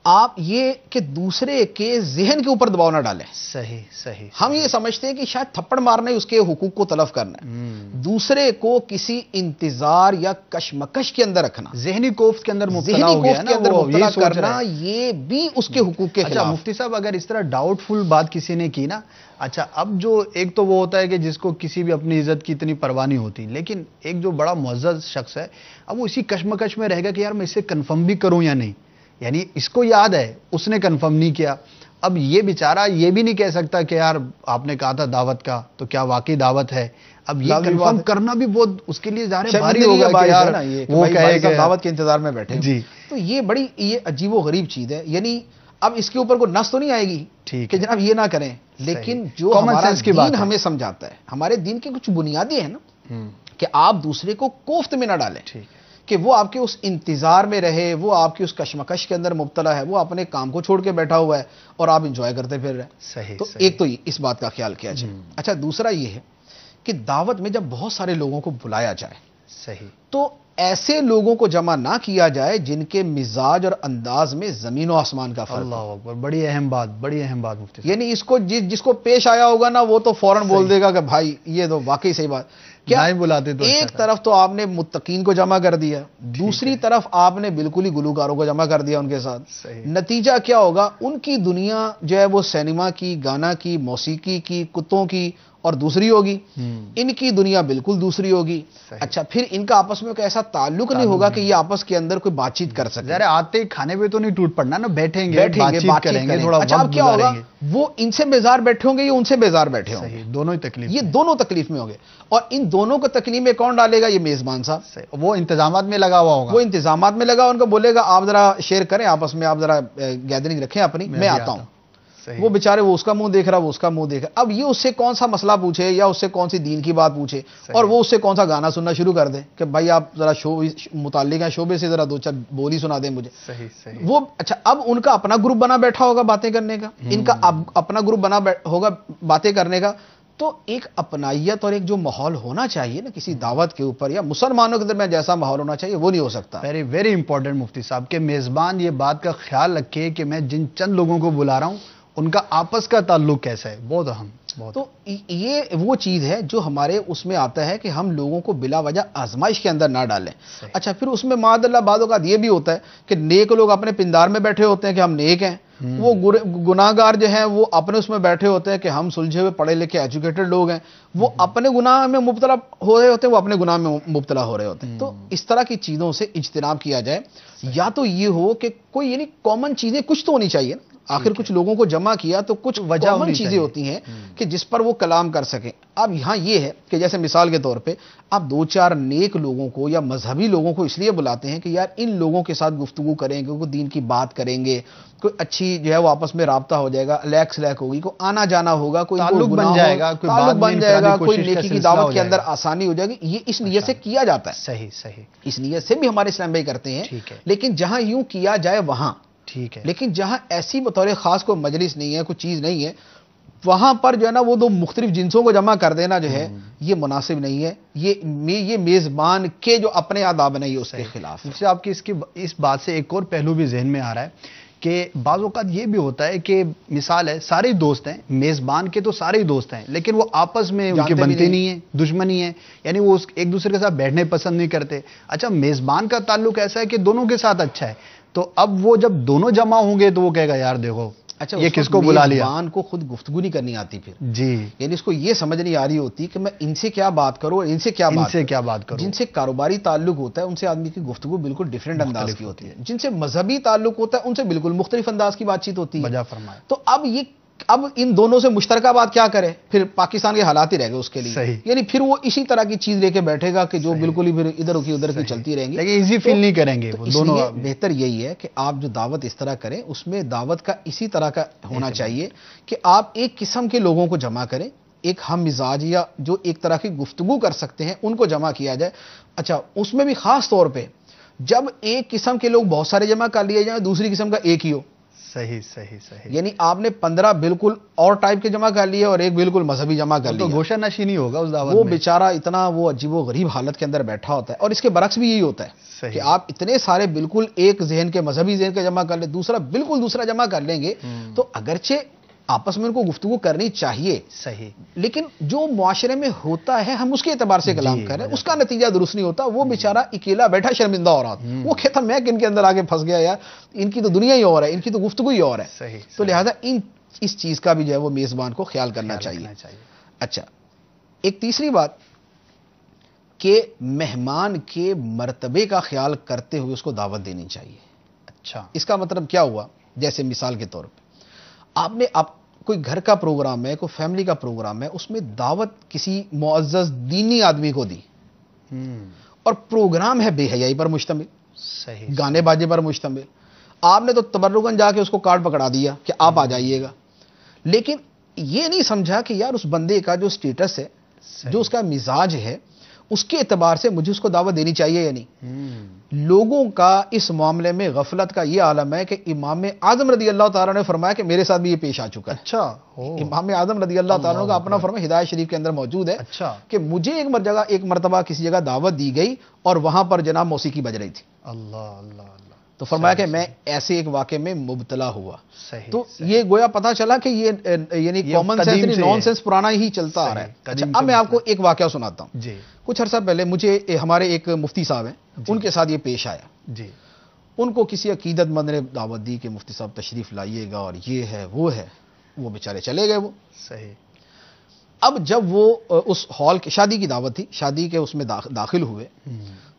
آپ یہ کہ دوسرے کے ذہن کے اوپر دباؤ نہ ڈالیں. صحیح صحیح. ہم یہ سمجھتے ہیں کہ شاید تھپڑ مارنا ہی اس کے حقوق کو تلف کرنا ہے، دوسرے کو کسی انتظار یا کشمکش کے اندر رکھنا، ذہنی کوفت کے اندر مبتلا ہو گیا نا، اندر مبتلا کرنا، یہ بھی اس کے حقوق کے خلاف. اچھا مفتی صاحب اگر اس طرح ڈاؤٹ فل بات کسی نے کی نا، اچھا اب جو ایک تو وہ ہوتا ہے کہ جس کو کسی بھی اپنی عزت کی اتنی پرواہ نہیں ہوتی، لیکن ایک جو بڑا معزز شخص ہے اب وہ اسی کشمکش میں رہے گا کہ یار میں اسے کنفرم بھی کروں یا نہیں. یعنی اس کو یاد ہے اس نے کنفرم نہیں کیا، اب یہ بیچارہ یہ بھی نہیں کہہ سکتا کہ یار آپ نے کہا تھا دعوت کا تو کیا واقعی دعوت ہے. اب یہ کنفرم کرنا بھی بہت اس کے لیے ظاہر بھاری ہوگا کہ یار وہ کہے کہ دعوت کے انتظار میں بیٹھے. جی تو یہ بڑی یہ عجیب و غریب چیز ہے. یعنی اب اس کے اوپر کوئی نص تو نہیں آئے گی کہ جناب یہ نہ کریں، لیکن جو ہمارا دین ہمیں سمجھاتا ہے، ہمارے دین کے کچھ بنیادی ہیں نا کہ آپ دوسرے کو کوفت میں نہ ڈالیں، کہ وہ آپ کے اس انتظار میں رہے، وہ آپ کی اس کشمکش کے اندر مبتلا ہے، وہ اپنے کام کو چھوڑ کے بیٹھا ہوا ہے اور آپ انجوائے کرتے پھر رہے. صحیح. تو ایک تو اس بات کا خیال کیا جائے. اچھا دوسرا یہ ہے کہ دعوت میں جب بہت سارے لوگوں کو بلایا جائے، صحیح، تو ایسے لوگوں کو جمع نہ کیا جائے جن کے مزاج اور انداز میں زمین و آسمان کا فرق. اللہ اکبر، بڑی اہم بات، بڑی اہم بات مفتی صاحب. یعنی اس کو جس کو پیش آیا ہوگا نا وہ تو فوراً بول دے گا کہ بھائی یہ تو واقعی صحیح بات. کیا بلاتے تو ایک طرف تو آپ نے متقین کو جمع کر دیا، دوسری طرف آپ نے بالکل ہی گلوکاروں کو جمع کر دیا ان کے ساتھ. نتیجہ کیا ہوگا؟ ان کی دنیا جو ہے وہ سینما کی، گانا کی، موسیقی کی، کتوں کی اور دوسری ہوگی، ان کی دنیا بالکل دوسری ہوگی. اچھا پھر ان کا آپس میں کوئی ایسا تعلق نہیں ہوگا کہ یہ آپس کے اندر کوئی بات چیت کر سکے. ذرا آتے کھانے پہ تو نہیں ٹوٹ پڑنا نا، بیٹھیں گے بات چیت کریں گے تھوڑا. اچھا اب کیا ہوگا؟ وہ ان سے بیزار بیٹھے ہوں گے، یہ ان سے بیزار بیٹھے ہوں گے، دونوں ہی تکلیف، یہ دونوں تکلیف میں ہوں گے. اور ان دونوں کو تکلیف میں کون ڈالے گا؟ یہ میزبان صاحب. وہ انتظامات میں لگا ہوا ہوگا، وہ انتظامات میں لگا، ان کو بولے گا آپ ذرا شیئر کریں آپس میں، آپ ذرا گیدرنگ رکھیں اپنی، میں آتا ہوں. وہ بیچارے وہ اس کا منہ دیکھ رہا، وہ اس کا منہ دیکھ رہا. اب یہ اس سے کون سا مسئلہ پوچھے یا اس سے کون سی دین کی بات پوچھے، اور وہ اس سے کون سا گانا سننا شروع کر دے کہ بھائی آپ ذرا متعلق ہیں شعبے سے ذرا دو چار بولی سنا دیں مجھے. وہ اچھا اب ان کا اپنا گروپ بنا بیٹھا ہوگا باتیں کرنے کا، ان کا اپنا گروپ بنا ہوگا باتیں کرنے کا. تو ایک اپنائیت اور ایک جو ماحول ہونا چاہیے نا کسی دعوت کے اوپر یا مسلمانوں کے درمیان جیسا ماحول ہونا چاہیے وہ نہیں ہو سکتا. ویری ویری امپورٹنٹ مفتی صاحب کہ میزبان یہ بات کا خیال رکھے کہ میں جن چند لوگوں کو بلا رہا ہوں ان کا آپس کا تعلق کیسا ہے. بہت اہم. تو یہ وہ چیز ہے جو ہمارے اس میں آتا ہے کہ ہم لوگوں کو بلا وجہ آزمائش کے اندر نہ ڈالیں. اچھا پھر اس میں معاذ اللہ بعض اوقات یہ بھی ہوتا ہے کہ نیک لوگ اپنے پندار میں بیٹھے ہوتے ہیں کہ ہم نیک ہیں، وہ گناہگار جو ہیں وہ اپنے اس میں بیٹھے ہوتے ہیں کہ ہم سلجھے ہوئے پڑھے لکھے ایجوکیٹڈ لوگ ہیں، وہ اپنے گناہ میں مبتلا ہو رہے ہوتے ہیں، وہ اپنے گناہ میں مبتلا ہو رہے ہوتے ہیں. تو اس طرح کی چیزوں سے اجتناب کیا جائے. یا تو یہ ہو کہ کوئی یعنی کامن چیزیں کچھ تو ہونی چاہیے نا، آخر کچھ لوگوں کو جمع کیا تو کچھ کامن چیزیں ہوتی ہیں کہ جس پر وہ کلام کر سکیں. اب یہاں یہ ہے کہ جیسے مثال کے طور پہ آپ دو چار نیک لوگوں کو یا مذہبی لوگوں کو اس لیے بلاتے ہیں کہ یار ان لوگوں کے ساتھ گفتگو کریں گے، کوئی دین کی بات کریں گے، کوئی اچھی جو ہے وہ آپس میں رابطہ ہو جائے گا، لیک سلیک ہوگی، کوئی آنا جانا ہوگا، کوئی تعلق بن جائے گا، کوئی نیکی کی دعوت کے اندر آسانی ہو جائے گی. یہ اس نیت سے کیا جاتا ہے. صحیح صحیح. اس نیت سے بھی ہمارے اسلام بھائی کرتے ہیں. لیکن جہاں یوں کیا جائے وہاں ٹھیک ہے، لیکن جہاں ایسی بطور خاص کوئی مجلس نہیں ہے، کوئی چیز نہیں ہے، وہاں پر جو ہے نا وہ دو مختلف جنسوں کو جمع کر دینا جو ہے یہ مناسب نہیں ہے. یہ میزبان کے جو اپنے آداب نہیں ہے اس کے خلاف. آپ کی اس بات سے ایک اور پہلو بھی ذہن میں آ رہا ہے کہ بعض اوقات یہ بھی ہوتا ہے کہ مثال ہے سارے دوست ہیں، میزبان کے تو سارے دوست ہیں لیکن وہ آپس میں ان کی بنتی نہیں ہے، دشمنی ہے، یعنی وہ ایک دوسرے کے ساتھ بیٹھنے پسند نہیں کرتے. اچھا میزبان کا تعلق ایسا ہے کہ دونوں کے ساتھ اچھا ہے، تو اب وہ جب دونوں جمع ہوں گے تو وہ کہے گا یار دیکھو اچھا یہ کس کو بلا لیا؟ میزبان کو خود گفتگو نہیں کرنی آتی پھر، جی، یعنی اس کو یہ سمجھ نہیں آ رہی ہوتی کہ میں ان سے کیا بات کروں، ان سے کیا بات کروں. جن سے کاروباری تعلق ہوتا ہے ان سے آدمی کی گفتگو بالکل ڈیفرنٹ انداز کی ہوتی ہے، جن سے مذہبی تعلق ہوتا ہے ان سے بالکل مختلف انداز کی بات چیت ہوتی ہے. بجا فرمایا. تو اب ان دونوں سے مشترکہ بات کیا کرے؟ پھر پاکستان کے حالات ہی رہ گئے اس کے لیے. صحیح. یعنی پھر وہ اسی طرح کی چیز لے کے بیٹھے گا کہ جو بالکل ہی پھر ادھر کی ادھر کی چلتی رہیں گی، لیکن ایزی فیل نہیں کریں گے وہ دونوں. بہتر یہی ہے کہ آپ جو دعوت اس طرح کریں اس میں دعوت کا اسی طرح کا ہونا چاہیے کہ آپ ایک قسم کے لوگوں کو جمع کریں، ایک ہم مزاج یا جو ایک طرح کی گفتگو کر سکتے ہیں ان کو جمع کیا جائے. اچھا اس میں بھی خاص طور پہ جب ایک قسم کے لوگ بہت سارے جمع کر لیے جائیں، دوسری قسم کا ایک ہی ہو. صحیح. یعنی آپ نے 15 بالکل اور ٹائپ کے جمع کر لیے اور ایک بالکل مذہبی جمع کر لیا، تو گوشہ نشی نہیں ہوگا اس دعوت وہ میں. بیچارہ اتنا وہ عجیب و غریب حالت کے اندر بیٹھا ہوتا ہے. اور اس کے برعکس بھی یہی ہوتا ہے کہ آپ اتنے سارے بالکل ایک ذہن کے مذہبی ذہن کے جمع کر لیں، دوسرا بالکل دوسرا جمع کر لیں گے تو اگرچہ آپس میں ان کو گفتگو کرنی چاہیے، صحیح، لیکن جو معاشرے میں ہوتا ہے ہم اس کے اعتبار سے کلام کر رہے ہیں، اس کا نتیجہ درست نہیں ہوتا. وہ بیچارہ اکیلا بیٹھا شرمندہ ہو رہا تھا، وہ کہتا میں کن کے اندر آگے پھنس گیا یار، ان کی تو دنیا ہی اور ہے، ان کی تو گفتگو ہی اور ہے. صحیح. تو لہذا اس چیز کا بھی جو ہے وہ میزبان کو خیال کرنا چاہیے. اچھا ایک تیسری بات کہ مہمان کے مرتبے کا خیال کرتے ہوئے اس کو دعوت دینی چاہیے. اچھا اس کا مطلب کیا ہوا؟ جیسے مثال کے طور پہ آپ نے کوئی گھر کا پروگرام ہے، کوئی فیملی کا پروگرام ہے، اس میں دعوت کسی معزز دینی آدمی کو دی اور پروگرام ہے بے حیائی پر مشتمل، صحیح، گانے باجے پر مشتمل. آپ نے تو تبرکاً جا کے اس کو کارڈ پکڑا دیا کہ آپ آ جائیے گا، لیکن یہ نہیں سمجھا کہ یار اس بندے کا جو سٹیٹس ہے، جو اس کا مزاج ہے، اس کے اعتبار سے مجھے اس کو دعوت دینی چاہیے یا نہیں. لوگوں کا اس معاملے میں غفلت کا یہ عالم ہے کہ امام اعظم رضی اللہ تعالیٰ نے فرمایا کہ میرے ساتھ بھی یہ پیش آ چکا ہے. اچھا، امام اعظم رضی اللہ تعالیٰ کا اپنا فرمان ہدایت شریف کے اندر موجود ہے اچھا، کہ مجھے ایک مرتبہ کسی جگہ دعوت دی گئی اور وہاں پر جناب موسیقی بج رہی تھی. اللہ اللہ اللہ. تو فرمایا کہ میں ایسے ایک واقعے میں مبتلا ہوا. صحیح. تو یہ گویا پتا چلا کہ یہ یعنی کامن سینس نان سینس پرانا ہی چلتا آ رہا ہے. اچھا اب میں آپ کو ایک واقعہ سناتا ہوں. جی. کچھ عرصہ پہلے مجھے ہمارے ایک مفتی صاحب ہیں، ان کے ساتھ یہ پیش آیا. جی. ان کو کسی عقیدت مند نے دعوت دی کہ مفتی صاحب تشریف لائیے گا اور یہ ہے وہ ہے، وہ بیچارے چلے گئے. وہ صحیح. اب جب وہ اس ہال کی شادی کی دعوت تھی، شادی کے اس میں داخل ہوئے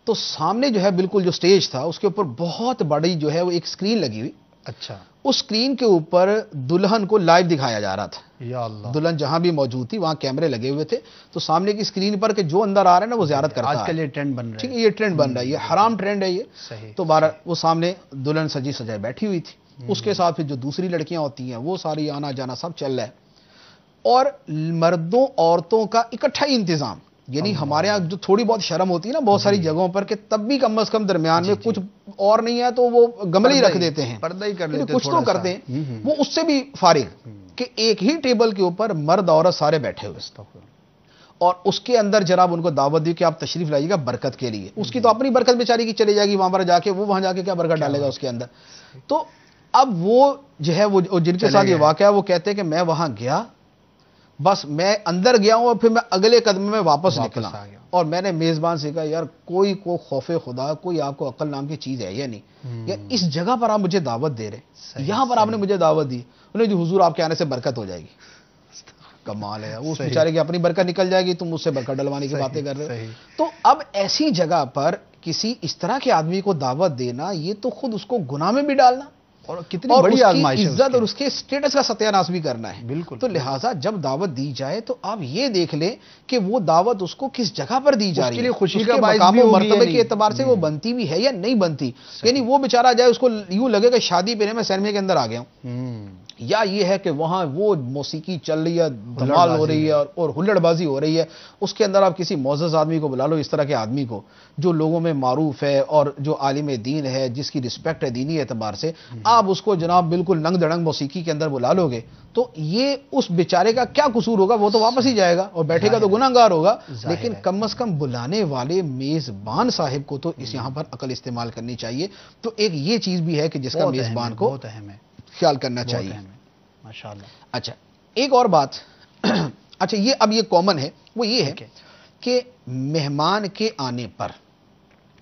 تو سامنے جو ہے بالکل جو سٹیج تھا اس کے اوپر بہت بڑی جو ہے وہ ایک سکرین لگی ہوئی. اچھا. اس سکرین کے اوپر دلہن کو لائیو دکھایا جا رہا تھا. یا اللہ. دلہن جہاں بھی موجود تھی وہاں کیمرے لگے ہوئے تھے، تو سامنے کی سکرین پر کہ جو اندر آ رہا ہے نا وہ زیارت کرتا ہے. آج کل یہ ٹرینڈ بن رہا ہے. ٹھیک ہے، یہ ٹرینڈ بن رہا ہے، یہ حرام ٹرینڈ ہے یہ. صحیح. تو بارہ وہ سامنے دلہن سجی سجائے بیٹھی ہوئی تھی، اس کے ساتھ پھر جو دوسری لڑکیاں ہوتی ہیں وہ ساری آنا جانا سب چل رہا ہے، اور مردوں عورتوں کا اکٹھا ہی انتظام. یعنی ہمارے یہاں جو تھوڑی بہت شرم ہوتی ہے نا بہت ساری جگہوں پر کہ تب بھی کم از کم درمیان میں کچھ اور نہیں ہے تو وہ گملے ہی رکھ دیتے ہیں، پردہ ہی کر لیتے ہیں، کچھ تو کرتے ہیں. وہ اس سے بھی فارغ کہ ایک ہی ٹیبل کے اوپر مرد عورت سارے بیٹھے ہوئے، اور اس کے اندر جناب ان کو دعوت دی کہ آپ تشریف لائیے گا برکت کے لیے. اس کی تو اپنی برکت بیچاری کی چلی جائے گی وہاں پر جا کے، وہ وہاں جا کے کیا برکت ڈالے گا اس کے اندر. تو اب وہ جو ہے وہ جن کے ساتھ یہ واقعہ وہ کہتے ہیں کہ میں وہاں گیا، بس میں اندر گیا ہوں اور پھر میں اگلے قدم میں واپس نکلا اور میں نے میزبان سے کہا یار کوئی کو خوف خدا، کوئی آپ کو عقل نام کی چیز ہے یا نہیں، یا اس جگہ پر آپ مجھے دعوت دے رہے ہیں، یہاں پر آپ نے مجھے دعوت دی. انہوں نے حضور آپ کے آنے سے برکت ہو جائے گی. کمال ہے، اس بیچارے کی اپنی برکت نکل جائے گی، تم مجھ سے برکت ڈلوانے کی باتیں کر رہے ہو. تو اب ایسی جگہ پر کسی اس طرح کے آدمی کو دعوت دینا یہ تو خود اس کو گناہ میں بھی ڈالنا اور کتنی بڑی آزمائش ہے، عزت اور اس کے سٹیٹس کا ستیہ ناش بھی کرنا ہے. بالکل. تو لہٰذا جب دعوت دی جائے تو آپ یہ دیکھ لیں کہ وہ دعوت اس کو کس جگہ پر دی جا رہی ہے، اس کے لیے خوشی کا مقام و مرتبے کے اعتبار سے وہ بنتی بھی ہے یا نہیں بنتی. یعنی وہ بیچارہ جائے اس کو یوں لگے کہ شادی پہ میں سینمے کے اندر آ گیا ہوں، یا یہ ہے کہ وہاں وہ موسیقی چل رہی ہے، دھمال ہو رہی ہے اور ہلڑ بازی ہو رہی ہے، اس کے اندر آپ کسی معزز آدمی کو بلا لو، اس طرح کے آدمی کو جو لوگوں میں معروف ہے اور جو عالم دین ہے، جس کی رسپیکٹ ہے دینی اعتبار سے، آپ اس کو جناب بالکل ننگ دڑنگ موسیقی کے اندر بلا لو گے تو یہ اس بیچارے کا کیا قصور ہوگا؟ وہ تو واپس ہی جائے گا اور بیٹھے گا تو گناہگار ہوگا. لیکن کم از کم بلانے والے میزبان صاحب کو تو اس یہاں پر عقل استعمال کرنی چاہیے. تو ایک یہ چیز بھی ہے کہ جس کا میزبان کو خیال کرنا چاہیے. ماشاءاللہ. اچھا ایک اور بات اچھا یہ اب یہ کامن ہے، وہ یہ ہے کہ مہمان کے آنے پر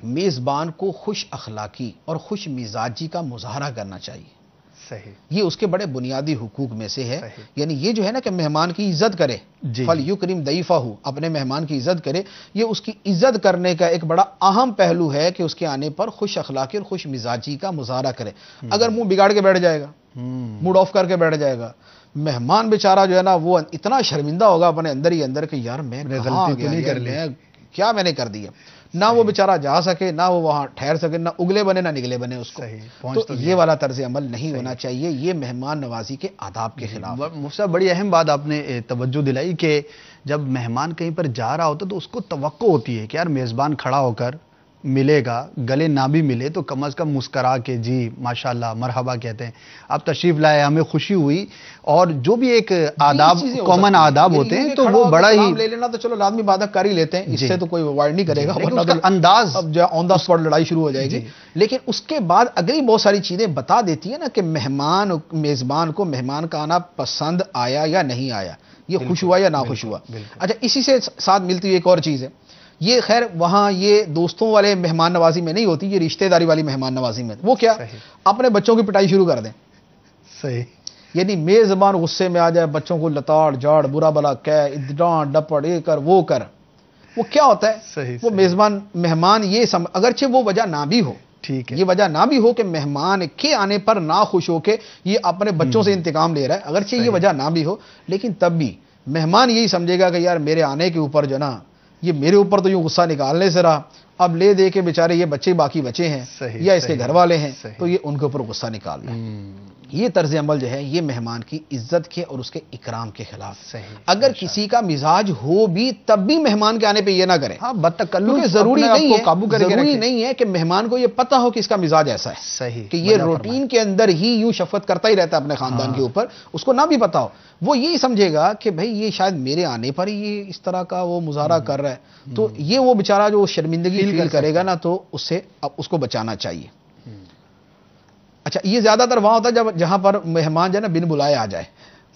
میزبان کو خوش اخلاقی اور خوش مزاجی کا مظاہرہ کرنا چاہیے. صحیح. یہ اس کے بڑے بنیادی حقوق میں سے ہے. صحیح. یعنی یہ جو ہے نا کہ مہمان کی عزت کرے، فَلْيُكْرِمْ ضَيْفَهُ، اپنے مہمان کی عزت کرے. یہ اس کی عزت کرنے کا ایک بڑا اہم پہلو ہے کہ اس کے آنے پر خوش اخلاقی اور خوش مزاجی کا مظاہرہ کرے. اگر منہ بگاڑ کے بیٹھ جائے گا، موڈ آف کر کے بیٹھ جائے گا، مہمان بیچارہ جو ہے نا وہ اتنا شرمندہ ہوگا اپنے اندر ہی اندر کہ یار میں کہاں گیا، کیا میں نے کر دیا. نہ وہ بیچارہ جا سکے، نہ وہ وہاں ٹھہر سکے، نہ اگلے بنے نہ نگلے بنے اس کو. تو یہ والا طرز عمل نہیں ہونا چاہیے. یہ مہمان نوازی کے آداب کے خلاف. مفتی صاحب بڑی اہم بات آپ نے توجہ دلائی کہ جب مہمان کہیں پر جا رہا ہوتا تو اس کو توقع ہوتی ہے کہ یار میزبان کھڑا ہو کر ملے گا، گلے نہ بھی ملے تو کم از کم مسکرا کے جی ماشاءاللہ مرحبا کہتے ہیں، آپ تشریف لائے، ہمیں خوشی ہوئی. اور جو بھی ایک آداب، کامن آداب ہوتے ہیں تو وہ بڑا ہی لے لینا تو چلو لازمی بات کر ہی لیتے ہیں، اس سے تو کوئی اوائڈ نہیں کرے گا، ورنہ تو انداز اب جو آن دا اسپاٹ لڑائی شروع ہو جائے گی. لیکن اس کے بعد اگلی بہت ساری چیزیں بتا دیتی ہیں نا کہ میزبان کو مہمان کا آنا پسند آیا یا نہیں آیا، یہ خوش ہوا یا ناخوش ہوا. اچھا، اسی سے ساتھ ملتی ہوئی ایک اور چیز ہے، یہ خیر وہاں یہ دوستوں والے مہمان نوازی میں نہیں ہوتی، یہ رشتہ داری والی مہمان نوازی میں. وہ کیا؟ اپنے بچوں کی پٹائی شروع کر دیں. صحیح. یعنی میزبان غصے میں آ جائے، بچوں کو لتاڑ جاڑ برا بلا کہہ، ڈانٹ ڈپڑ، یہ کر وہ کر. وہ کیا ہوتا ہے؟ وہ میزبان مہمان یہ اگرچہ وہ وجہ نہ بھی ہو، ٹھیک ہے، یہ وجہ نہ بھی ہو کہ مہمان کے آنے پر نہ خوش ہو کے یہ اپنے بچوں سے انتقام لے رہا ہے، اگرچہ یہ وجہ نہ بھی ہو، لیکن تب بھی مہمان یہی سمجھے گا کہ یار میرے آنے کے اوپر جو نا یہ میرے اوپر تو یوں غصہ نکالنے سے رہا، اب لے دے کے بیچارے یہ بچے باقی بچے ہیں یا اس کے گھر والے ہیں تو یہ ان کے اوپر غصہ نکالنا ہے. یہ طرز عمل جو ہے یہ مہمان کی عزت کے اور اس کے اکرام کے خلاف. اگر کسی کا مزاج ہو بھی تب بھی مہمان کے آنے پہ یہ نہ کرے. بدتکلف ضروری نہیں ہے کہ مہمان کو یہ پتہ ہو کہ اس کا مزاج ایسا ہے، صحیح، کہ یہ روٹین کے اندر ہی یوں شفقت کرتا ہی رہتا ہے اپنے خاندان کے اوپر، اس کو نہ بھی پتا ہو، وہ یہی سمجھے گا کہ بھئی یہ شاید میرے آنے پر ہی یہ اس طرح کا وہ مظاہرہ کر رہا ہے، تو یہ وہ بیچارہ جو شرمندگی فیل کرے گا نا تو اس کو بچانا چاہیے. اچھا، یہ زیادہ تر وہاں ہوتا ہے جہاں پر مہمان جو ہے نا بن بلائے آ جائے.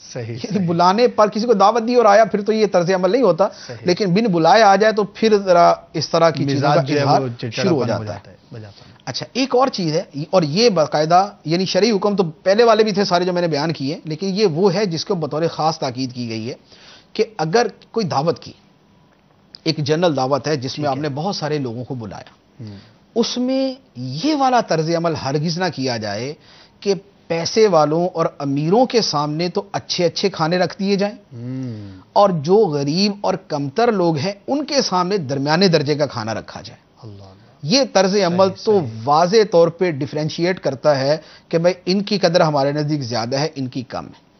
صحیح. بلانے پر کسی کو دعوت دی اور آیا پھر تو یہ طرز عمل نہیں ہوتا، لیکن بن بلائے آ جائے تو پھر ذرا اس طرح کی چیزوں کا اظہار شروع ہو جاتا ہے. اچھا، ایک اور چیز ہے اور یہ باقاعدہ یعنی شرعی حکم تو پہلے والے بھی تھے سارے جو میں نے بیان کیے، لیکن یہ وہ ہے جس کو بطور خاص تاکید کی گئی ہے کہ اگر کوئی دعوت کی، ایک جنرل دعوت ہے جس میں آپ نے بہت سارے لوگوں کو بلایا، اس میں یہ والا طرز عمل ہرگز نہ کیا جائے کہ پیسے والوں اور امیروں کے سامنے تو اچھے اچھے کھانے رکھ دیے جائیں اور جو غریب اور کمتر لوگ ہیں ان کے سامنے درمیانے درجے کا کھانا رکھا جائے. یہ طرز عمل تو واضح طور پہ ڈیفرینشیٹ کرتا ہے کہ بھئی ان کی قدر ہمارے نزدیک زیادہ ہے، ان کی کم ہے.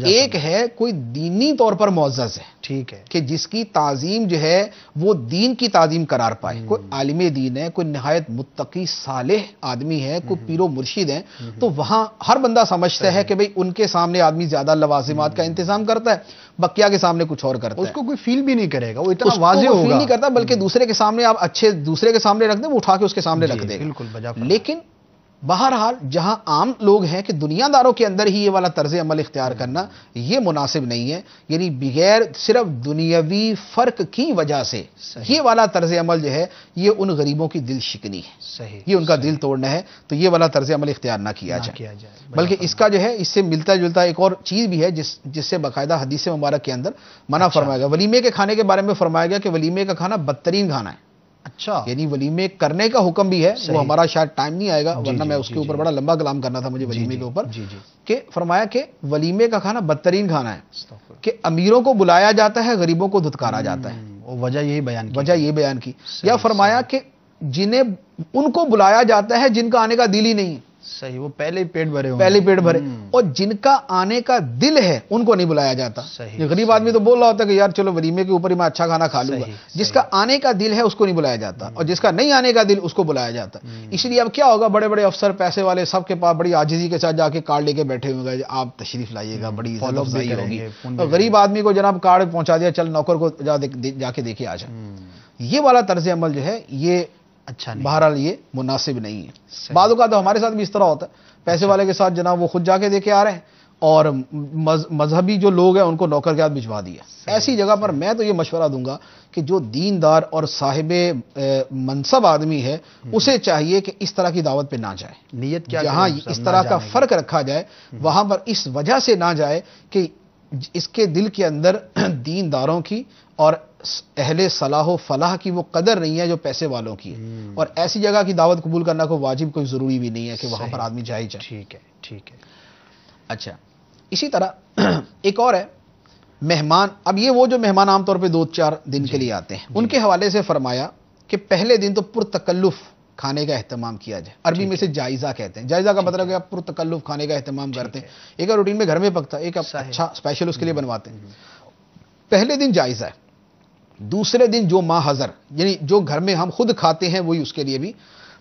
ایک ہے کوئی دینی طور پر معزز ہے، ٹھیک ہے، کہ جس کی تعظیم جو ہے وہ دین کی تعظیم قرار پائے، کوئی عالم دین ہے، کوئی نہایت متقی صالح آدمی ہے، کوئی پیر و مرشد ہے، تو وہاں ہر بندہ سمجھتا ہے کہ بھئی ان کے سامنے آدمی زیادہ لوازمات کا انتظام کرتا ہے، بقیہ کے سامنے کچھ اور کرتا ہے. اس کو کوئی فیل بھی نہیں کرے گا، وہ اتنا واضح ہوگا، فیل نہیں کرتا، بلکہ دوسرے کے سامنے آپ اچھے دوسرے کے سامنے رکھ دیں، وہ اٹھا کے اس کے سامنے رکھ دے گا. لیکن بہرحال جہاں عام لوگ ہیں کہ دنیا داروں کے اندر ہی یہ والا طرز عمل اختیار کرنا یہ مناسب نہیں ہے. یعنی بغیر صرف دنیاوی فرق کی وجہ سے یہ والا طرز عمل جو ہے یہ ان غریبوں کی دل شکنی ہے، یہ ان کا دل توڑنا ہے، تو یہ والا طرز عمل اختیار نہ کیا جائے. بلکہ اس کا جو ہے اس سے ملتا جلتا ایک اور چیز بھی ہے جس سے باقاعدہ حدیث مبارک کے اندر منع فرمایا گیا. ولیمے کے کھانے کے بارے میں فرمایا گیا کہ ولیمے کا کھانا بدترین کھانا ہے. اچھا، یعنی ولیمے کرنے کا حکم بھی ہے، وہ ہمارا شاید ٹائم نہیں آئے گا ورنہ میں اس کے اوپر بڑا لمبا کلام کرنا تھا مجھے ولیمے کے اوپر، کہ فرمایا کہ ولیمے کا کھانا بدترین کھانا ہے، کہ امیروں کو بلایا جاتا ہے، غریبوں کو دھتکارا جاتا ہے. وجہ یہ بیان کی. یا فرمایا کہ جنہیں ان کو بلایا جاتا ہے جن کا آنے کا دل ہی نہیں. صحیح، وہ پہلے پیٹ بھرے اور جن کا آنے کا دل ہے ان کو نہیں بلایا جاتا. یہ غریب آدمی تو بول رہا ہوتا ہے کہ یار چلو ولیمے کے اوپر ہی میں اچھا کھانا کھا لوں گا. جس کا آنے کا دل ہے اس کو نہیں بلایا جاتا، اور جس کا نہیں آنے کا دل اس کو بلایا جاتا. اس لیے اب کیا ہوگا، بڑے بڑے افسر پیسے والے سب کے پاس بڑی عاجزی کے ساتھ جا کے کارڈ لے کے بیٹھے ہوئے گے، آپ تشریف لائیے گا، بڑی عزت افزائی ہوگی. اور غریب آدمی کو جناب کارڈ پہنچا دیا، چل نوکر کو جا کے دیکھے آ جا. یہ والا طرز عمل جو ہے یہ اچھا نہیں، بہرحال یہ مناسب نہیں ہے. بعض اوقات تو ہمارے ساتھ بھی اس طرح ہوتا ہے، پیسے والے کے ساتھ جناب وہ خود جا کے دے کے آ رہے ہیں اور مذہبی جو لوگ ہیں ان کو نوکر کے ہاتھ بھجوا دیا. ایسی جگہ پر میں تو یہ مشورہ دوں گا کہ جو دیندار اور صاحب منصب آدمی ہے اسے چاہیے کہ اس طرح کی دعوت پہ نہ جائے. نیت کیا جہاں اس طرح کا فرق رکھا جائے وہاں پر اس وجہ سے نہ جائے کہ اس کے دل کے اندر دینداروں کی اور اہل صلاح و فلاح کی وہ قدر نہیں ہے جو پیسے والوں کی ہے. اور ایسی جگہ کی دعوت قبول کرنا کوئی واجب کوئی ضروری بھی نہیں ہے کہ وہاں پر آدمی جائے جائے. ٹھیک ہے ٹھیک ہے. اچھا اسی طرح ایک اور ہے مہمان. اب یہ وہ جو مہمان عام طور پہ 2-4 دن کے لیے آتے ہیں ان کے حوالے سے فرمایا کہ پہلے دن تو پرتکلف کھانے کا اہتمام کیا جائے. عربی میں سے جائزہ کہتے ہیں. جائزہ کا مطلب ہے آپ پرتکلف کھانے کا اہتمام کرتے ہیں. ایک روٹین میں گھر میں پکتا ہے, ایک اچھا اسپیشل اس کے لیے بنواتے ہیں. پہلے دن جائزہ ہے. دوسرے دن جو ما حضر یعنی جو گھر میں ہم خود کھاتے ہیں وہی اس کے لیے بھی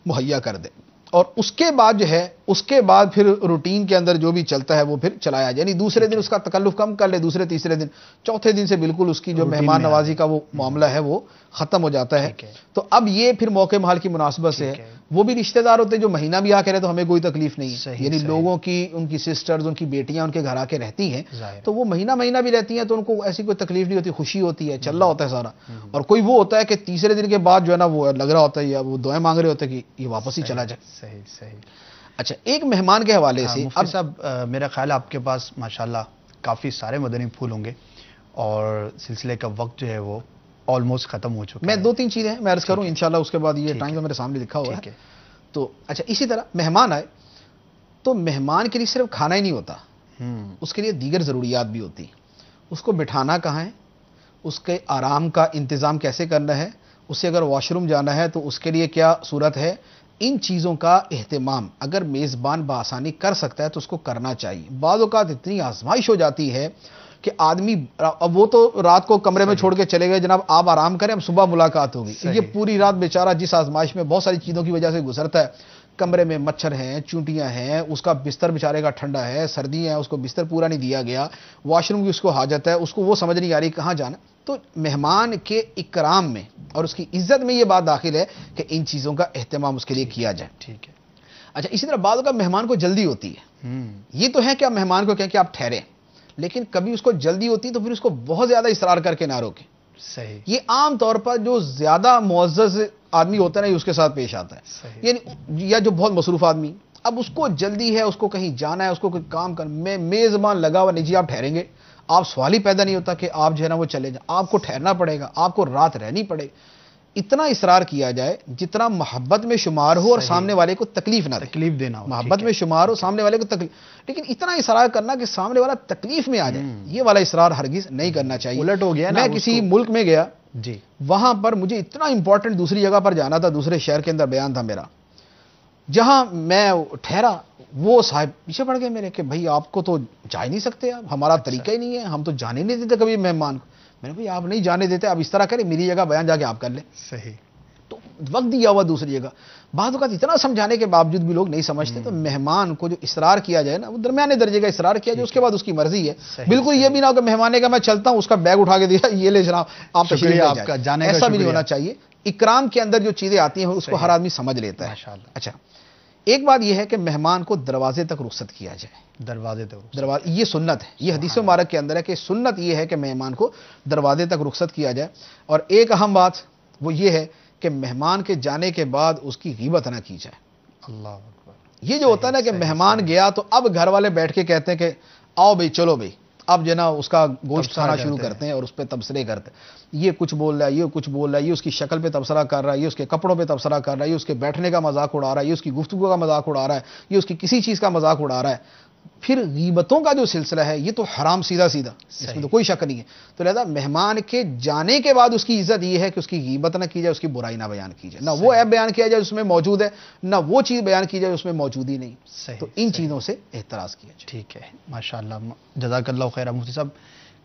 مہیا کر دیں. اور اس کے بعد جو ہے اس کے بعد پھر روٹین کے اندر جو بھی چلتا ہے وہ پھر چلایا جائے. یعنی دوسرے دن اس کا تکلف کم کر لے, دوسرے تیسرے دن چوتھے دن سے بالکل اس کی جو مہمان نوازی کا وہ معاملہ ہے وہ ختم ہو جاتا ہے. تو اب یہ پھر موقع محال کی مناسبت سے ہے. وہ بھی رشتہ دار ہوتے ہیں جو مہینہ بھی آ کے رہے تو ہمیں کوئی تکلیف نہیں ہے. یعنی لوگوں کی ان کی سسٹرز ان کی بیٹیاں ان کے گھر آ کے رہتی ہیں تو وہ مہینہ بھی رہتی ہیں تو ان کو ایسی کوئی تکلیف نہیں ہوتی, خوشی ہوتی ہے, چل رہا ہوتا ہے سارا. اور کوئی وہ ہوتا ہے کہ تیسرے دن کے بعد جو ہے نا وہ لگ رہا ہوتا ہے یا وہ دعائیں مانگ رہے ہوتے ہیں کہ یہ واپس ہی چلا جائے. صحیح صحیح. اچھا ایک مہمان کے حوالے سے مفتی صاحب میرا خیال ہے آپ کے پاس ماشاءاللہ کافی سارے مدنی پھول ہوں گے اور سلسلے کا وقت جو ہے وہ آلموسٹ ختم ہو چکا ہے. میں 2-3 چیزیں میں عرض کروں انشاءاللہ اس کے بعد یہ ٹائم تو میرے سامنے لکھا ہوا ہے. تو اچھا اسی طرح مہمان آئے تو مہمان کے لیے صرف کھانا ہی نہیں ہوتا, اس کے لیے دیگر ضروریات بھی ہوتی. اس کو بٹھانا کہاں ہے, اس کے آرام کا انتظام کیسے کرنا ہے, اسے اگر واش روم جانا ہے تو اس کے لیے کیا صورت ہے. ان چیزوں کا اہتمام اگر میزبان بآسانی کر سکتا ہے تو اس کو کرنا چاہیے. بعض اوقات اتنی آزمائش ہو جاتی ہے کہ آدمی اب وہ تو رات کو کمرے میں چھوڑ کے چلے گئے جناب آپ آرام کریں اب صبح ملاقات ہوگی. یہ پوری رات بیچارہ جس آزمائش میں بہت ساری چیزوں کی وجہ سے گزرتا ہے, کمرے میں مچھر ہیں, چونٹیاں ہیں, اس کا بستر بیچارے کا ٹھنڈا ہے, سردی ہے, اس کو بستر پورا نہیں دیا گیا, واش روم کی اس کو حاجت ہے, اس کو وہ سمجھ نہیں آ رہی کہاں جانا. تو مہمان کے اکرام میں اور اس کی عزت میں یہ بات داخل ہے کہ ان چیزوں کا اہتمام اس کے لیے کیا جائے. ٹھیک ہے. اچھا اسی طرح بعض کا مہمان کو جلدی ہوتی ہے. یہ تو ہے کہ آپ مہمان کو کہیں کہ آپ ٹھہریں, لیکن کبھی اس کو جلدی ہوتی تو پھر اس کو بہت زیادہ اصرار کر کے نہ روکیں. صحیح. یہ عام طور پر جو زیادہ معزز آدمی ہوتا ہے نا اس کے ساتھ پیش آتا ہے. یعنی یا جو بہت مصروف آدمی, اب اس کو جلدی ہے, اس کو کہیں جانا ہے, اس کو کوئی کام کر, میں میزبان لگا ہوا نہیں جی آپ ٹھہریں گے, آپ سوال ہی پیدا نہیں ہوتا کہ آپ جو ہے نا وہ چلے جائیں. آپ کو ٹھہرنا پڑے گا, آپ کو رات رہنی پڑے گی. اتنا اصرار کیا جائے جتنا محبت میں شمار ہو اور سامنے والے کو تکلیف نہ دے. تکلیف دینا ہو, محبت میں شمار ہو, سامنے والے کو تکلیف, لیکن اتنا اصرار کرنا کہ سامنے والا تکلیف میں آ جائے, یہ والا اصرار ہرگز نہیں کرنا چاہیے. الٹ ہو گیا. میں کسی ملک میں گیا جی, وہاں پر مجھے اتنا امپورٹنٹ دوسری جگہ پر جانا تھا, دوسرے شہر کے اندر بیان تھا میرا, جہاں میں ٹھہرا وہ صاحب پیچھے پڑ گئے میرے کہ بھائی آپ کو تو جا ہی نہیں سکتے, آپ ہمارا طریقہ ہی نہیں ہے, ہم تو جانے نہیں دیتے کبھی مہمان کو. میں نے بھائی آپ نہیں جانے دیتے, آپ اس طرح کریں میری جگہ بیان جا کے آپ کر لیں. صحیح. تو وقت دیا ہوا دوسری جگہ. بعض اوقات اتنا سمجھانے کے باوجود بھی لوگ نہیں سمجھتے. تو مہمان کو جو اصرار کیا جائے نا وہ درمیانے درجے کا اصرار کیا جائے, اس کے بعد اس کی مرضی ہے. بالکل یہ بھی نہ ہو کہ مہمان نے کہا میں چلتا ہوں, اس کا بیگ اٹھا کے دیا, یہ لے جناب آپ تشریف آپ کا جانے کا ایسا بھی نہیں ہونا چاہیے. اکرام کے اندر جو چیزیں آتی ہیں اس کو ہر آدمی سمجھ لیتا ہے. اچھا ایک بات یہ ہے کہ مہمان کو دروازے تک رخصت کیا جائے. دروازے تک یہ سنت ہے, یہ حدیث مبارک کے اندر ہے کہ سنت یہ ہے کہ مہمان کو دروازے تک رخصت کیا جائے. اور ایک اہم بات وہ یہ ہے کہ مہمان کے جانے کے بعد اس کی غیبت نہ کی جائے. اللہ اکبر. یہ جو ہوتا ہے نا کہ مہمان گیا تو اب گھر والے بیٹھ کے کہتے ہیں کہ آؤ بھائی چلو بھائی, اب جو نا اس کا گوشت کھانا شروع کرتے ہیں اور اس پہ تبصرے کرتے ہیں. یہ کچھ بول رہا ہے, یہ کچھ بول رہا ہے, یہ اس کی شکل پہ تبصرہ کر رہا ہے, یہ اس کے کپڑوں پہ تبصرہ کر رہا ہے, یہ اس کے بیٹھنے کا مذاق اڑا رہا ہے, یہ اس کی گفتگو کا مذاق اڑا رہا ہے, یہ اس کی کسی چیز کا مذاق اڑا رہا ہے. پھر غیبتوں کا جو سلسلہ ہے یہ تو حرام سیدھا سیدھا, اس میں تو کوئی شک نہیں ہے. تو لہذا مہمان کے جانے کے بعد اس کی عزت یہ ہے کہ اس کی غیبت نہ کی جائے, اس کی برائی نہ بیان کی جائے, نہ وہ عیب بیان کیا جائے اس میں موجود ہے, نہ وہ چیز بیان کی جائے اس میں موجود ہی نہیں. تو ان چیزوں سے احتراز کیا جائے. ٹھیک ہے, ماشاءاللہ, جزاک اللہ خیر. مفتی صاحب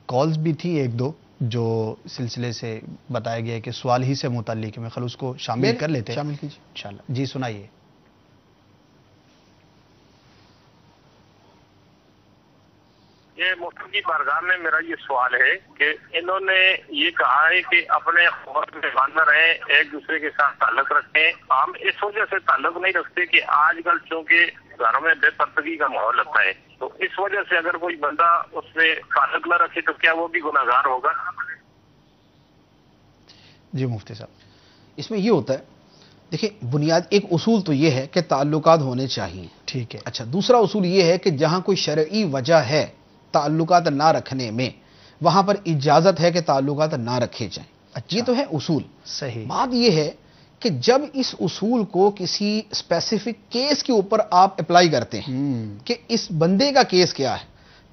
کالز بھی تھی ایک دو جو سلسلے سے بتایا گیا ہے کہ سوال ہی سے متعلق ہے, میں خل اس کو شامل کر لیتے ہیں. شامل کیجیے انشاءاللہ. جی سنائیے. یہ مفتی کی بارگاہ میں میرا یہ سوال ہے کہ انہوں نے یہ کہا ہے کہ اپنے خور میں باندھ رہیں, ایک دوسرے کے ساتھ تعلق رکھیں. ہم اس وجہ سے تعلق نہیں رکھتے کہ آج کل چونکہ گھروں میں بے پردگی کا ماحول ہوتا ہے, تو اس وجہ سے اگر کوئی بندہ اس میں تعلق نہ رکھے تو کیا وہ بھی گناہگار ہوگا؟ جی مفتی صاحب، اس میں یہ ہوتا ہے، دیکھیں بنیاد ایک اصول تو یہ ہے کہ تعلقات ہونے چاہیے، ٹھیک ہے، اچھا دوسرا اصول یہ ہے کہ جہاں کوئی شرعی وجہ ہے تعلقات نہ رکھنے میں، وہاں پر اجازت ہے کہ تعلقات نہ رکھے جائیں، اچھا، یہ تو ہے اصول۔ صحیح، بات یہ ہے کہ جب اس اصول کو کسی اسپیسیفک کیس کے اوپر آپ اپلائی کرتے ہیں کہ اس بندے کا کیس کیا ہے،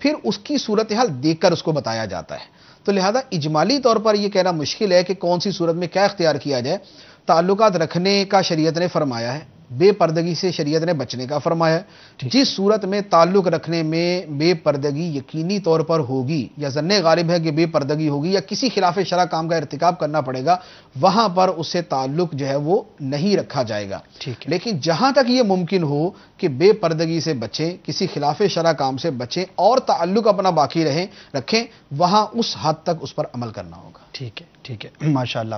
پھر اس کی صورتحال دیکھ کر اس کو بتایا جاتا ہے، تو لہذا اجمالی طور پر یہ کہنا مشکل ہے کہ کون سی صورت میں کیا اختیار کیا جائے۔ تعلقات رکھنے کا شریعت نے فرمایا ہے، بے پردگی سے شریعت نے بچنے کا فرمایا ہے۔ جس صورت میں تعلق رکھنے میں بے پردگی یقینی طور پر ہوگی یا ظن غالب ہے کہ بے پردگی ہوگی یا کسی خلاف شرع کام کا ارتکاب کرنا پڑے گا، وہاں پر اس سے تعلق جو ہے وہ نہیں رکھا جائے گا۔ ٹھیک ہے، لیکن جہاں تک یہ ممکن ہو کہ بے پردگی سے بچیں، کسی خلاف شرع کام سے بچیں اور تعلق اپنا باقی رکھیں، وہاں اس حد تک اس پر عمل کرنا ہوگا۔ ٹھیک ہے، ٹھیک ہے، ماشاءاللہ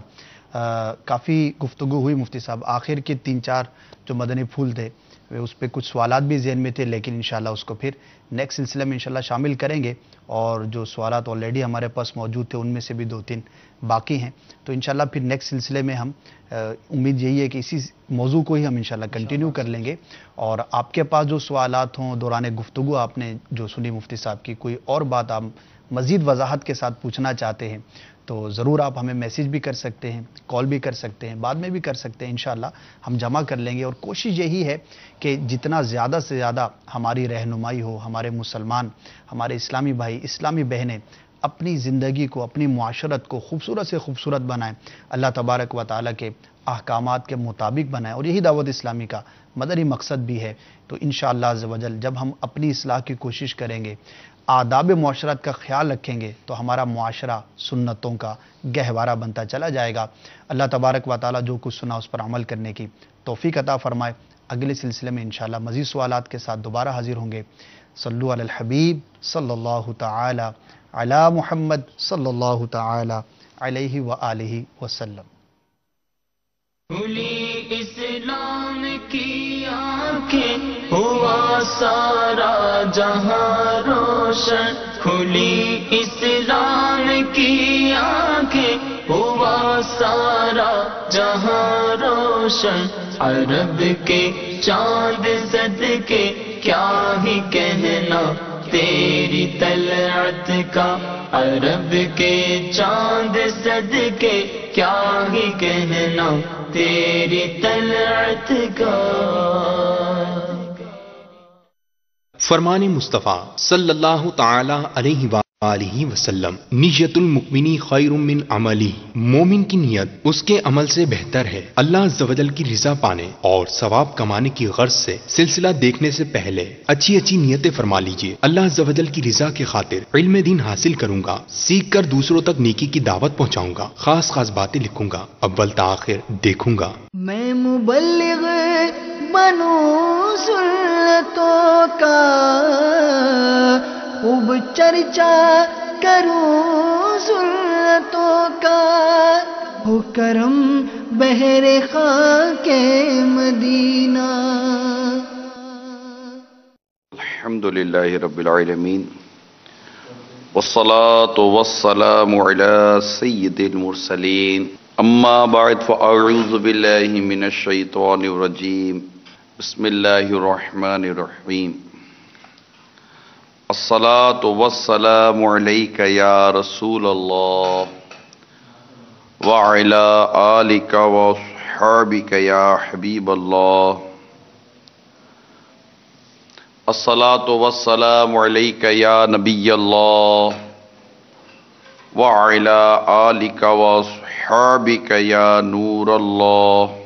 کافی گفتگو ہوئی مفتی صاحب۔ آخر کے 3-4 جو مدنی پھول تھے اس پہ کچھ سوالات بھی ذہن میں تھے، لیکن انشاءاللہ اس کو پھر نیکسٹ سلسلے میں انشاءاللہ شامل کریں گے، اور جو سوالات آلریڈی ہمارے پاس موجود تھے ان میں سے بھی 2-3 باقی ہیں، تو انشاءاللہ پھر نیکسٹ سلسلے میں ہم امید یہی ہے کہ اسی موضوع کو ہی ہم انشاءاللہ کنٹینیو کر لیں گے، اور آپ کے پاس جو سوالات ہوں دوران گفتگو آپ نے جو سنی مفتی صاحب کی، کوئی اور بات آپ مزید وضاحت کے ساتھ پوچھنا چاہتے ہیں تو ضرور آپ ہمیں میسیج بھی کر سکتے ہیں، کال بھی کر سکتے ہیں، بعد میں بھی کر سکتے ہیں، انشاءاللہ ہم جمع کر لیں گے، اور کوشش یہی ہے کہ جتنا زیادہ سے زیادہ ہماری رہنمائی ہو، ہمارے مسلمان، ہمارے اسلامی بھائی، اسلامی بہنیں اپنی زندگی کو، اپنی معاشرت کو خوبصورت سے خوبصورت بنائیں، اللہ تبارک و تعالیٰ کے احکامات کے مطابق بنائیں، اور یہی دعوت اسلامی کا مدنی مقصد بھی ہے۔ تو انشاءاللہ عز و جل جب ہم اپنی اصلاح کی کوشش کریں گے، آداب معاشرت کا خیال رکھیں گے، تو ہمارا معاشرہ سنتوں کا گہوارہ بنتا چلا جائے گا۔ اللہ تبارک و تعالیٰ جو کچھ سنا اس پر عمل کرنے کی توفیق عطا فرمائے۔ اگلے سلسلے میں انشاءاللہ مزید سوالات کے ساتھ دوبارہ حاضر ہوں گے۔ صلو علی الحبیب صلی اللہ تعالی علی محمد صلی اللہ تعالی علیہ وآلہ وسلم۔ کھلی اسلام کی آنکھیں ہوا سارا جہاں روشن، کھلی اسلام کی آنکھیں ہوا سارا جہاں روشن، عرب کے چاند صدقے کیا ہی کہنا تیری طلعت کا، عرب کے چاند صدقے کیا ہی کہنا تیری طلعت کا۔ فرمان مصطفیٰ صلی اللہ تعالی علیہ وآلہ وسلم، نیت المؤمنی خیر من عملی، مومن کی نیت اس کے عمل سے بہتر ہے۔ اللہ عز و جل کی رضا پانے اور ثواب کمانے کی غرض سے سلسلہ دیکھنے سے پہلے اچھی اچھی نیتیں فرما لیجئے۔ اللہ عز و جل کی رضا کی خاطر علم دین حاصل کروں گا، سیکھ کر دوسروں تک نیکی کی دعوت پہنچاؤں گا، خاص خاص باتیں لکھوں گا، اول تا آخر دیکھوں گا۔ میں مبلغ بنوں سنتوں کا، خوب چرچا کروں سنتوں کا، ہو کرم بہر خاک مدینہ۔ الحمدللہ رب العالمین، والصلاة والسلام علی سید المرسلین، اما بعد فاعوذ باللہ من الشیطان الرجیم، بسم اللہ الرحمن الرحیم۔ الصلاة والسلام علیک یا رسول اللہ وعلی آلک واصحابک یا حبیب اللہ۔ الصلاة والسلام علیک یا نبی اللہ وعلی آلک واصحابک یا نور اللہ۔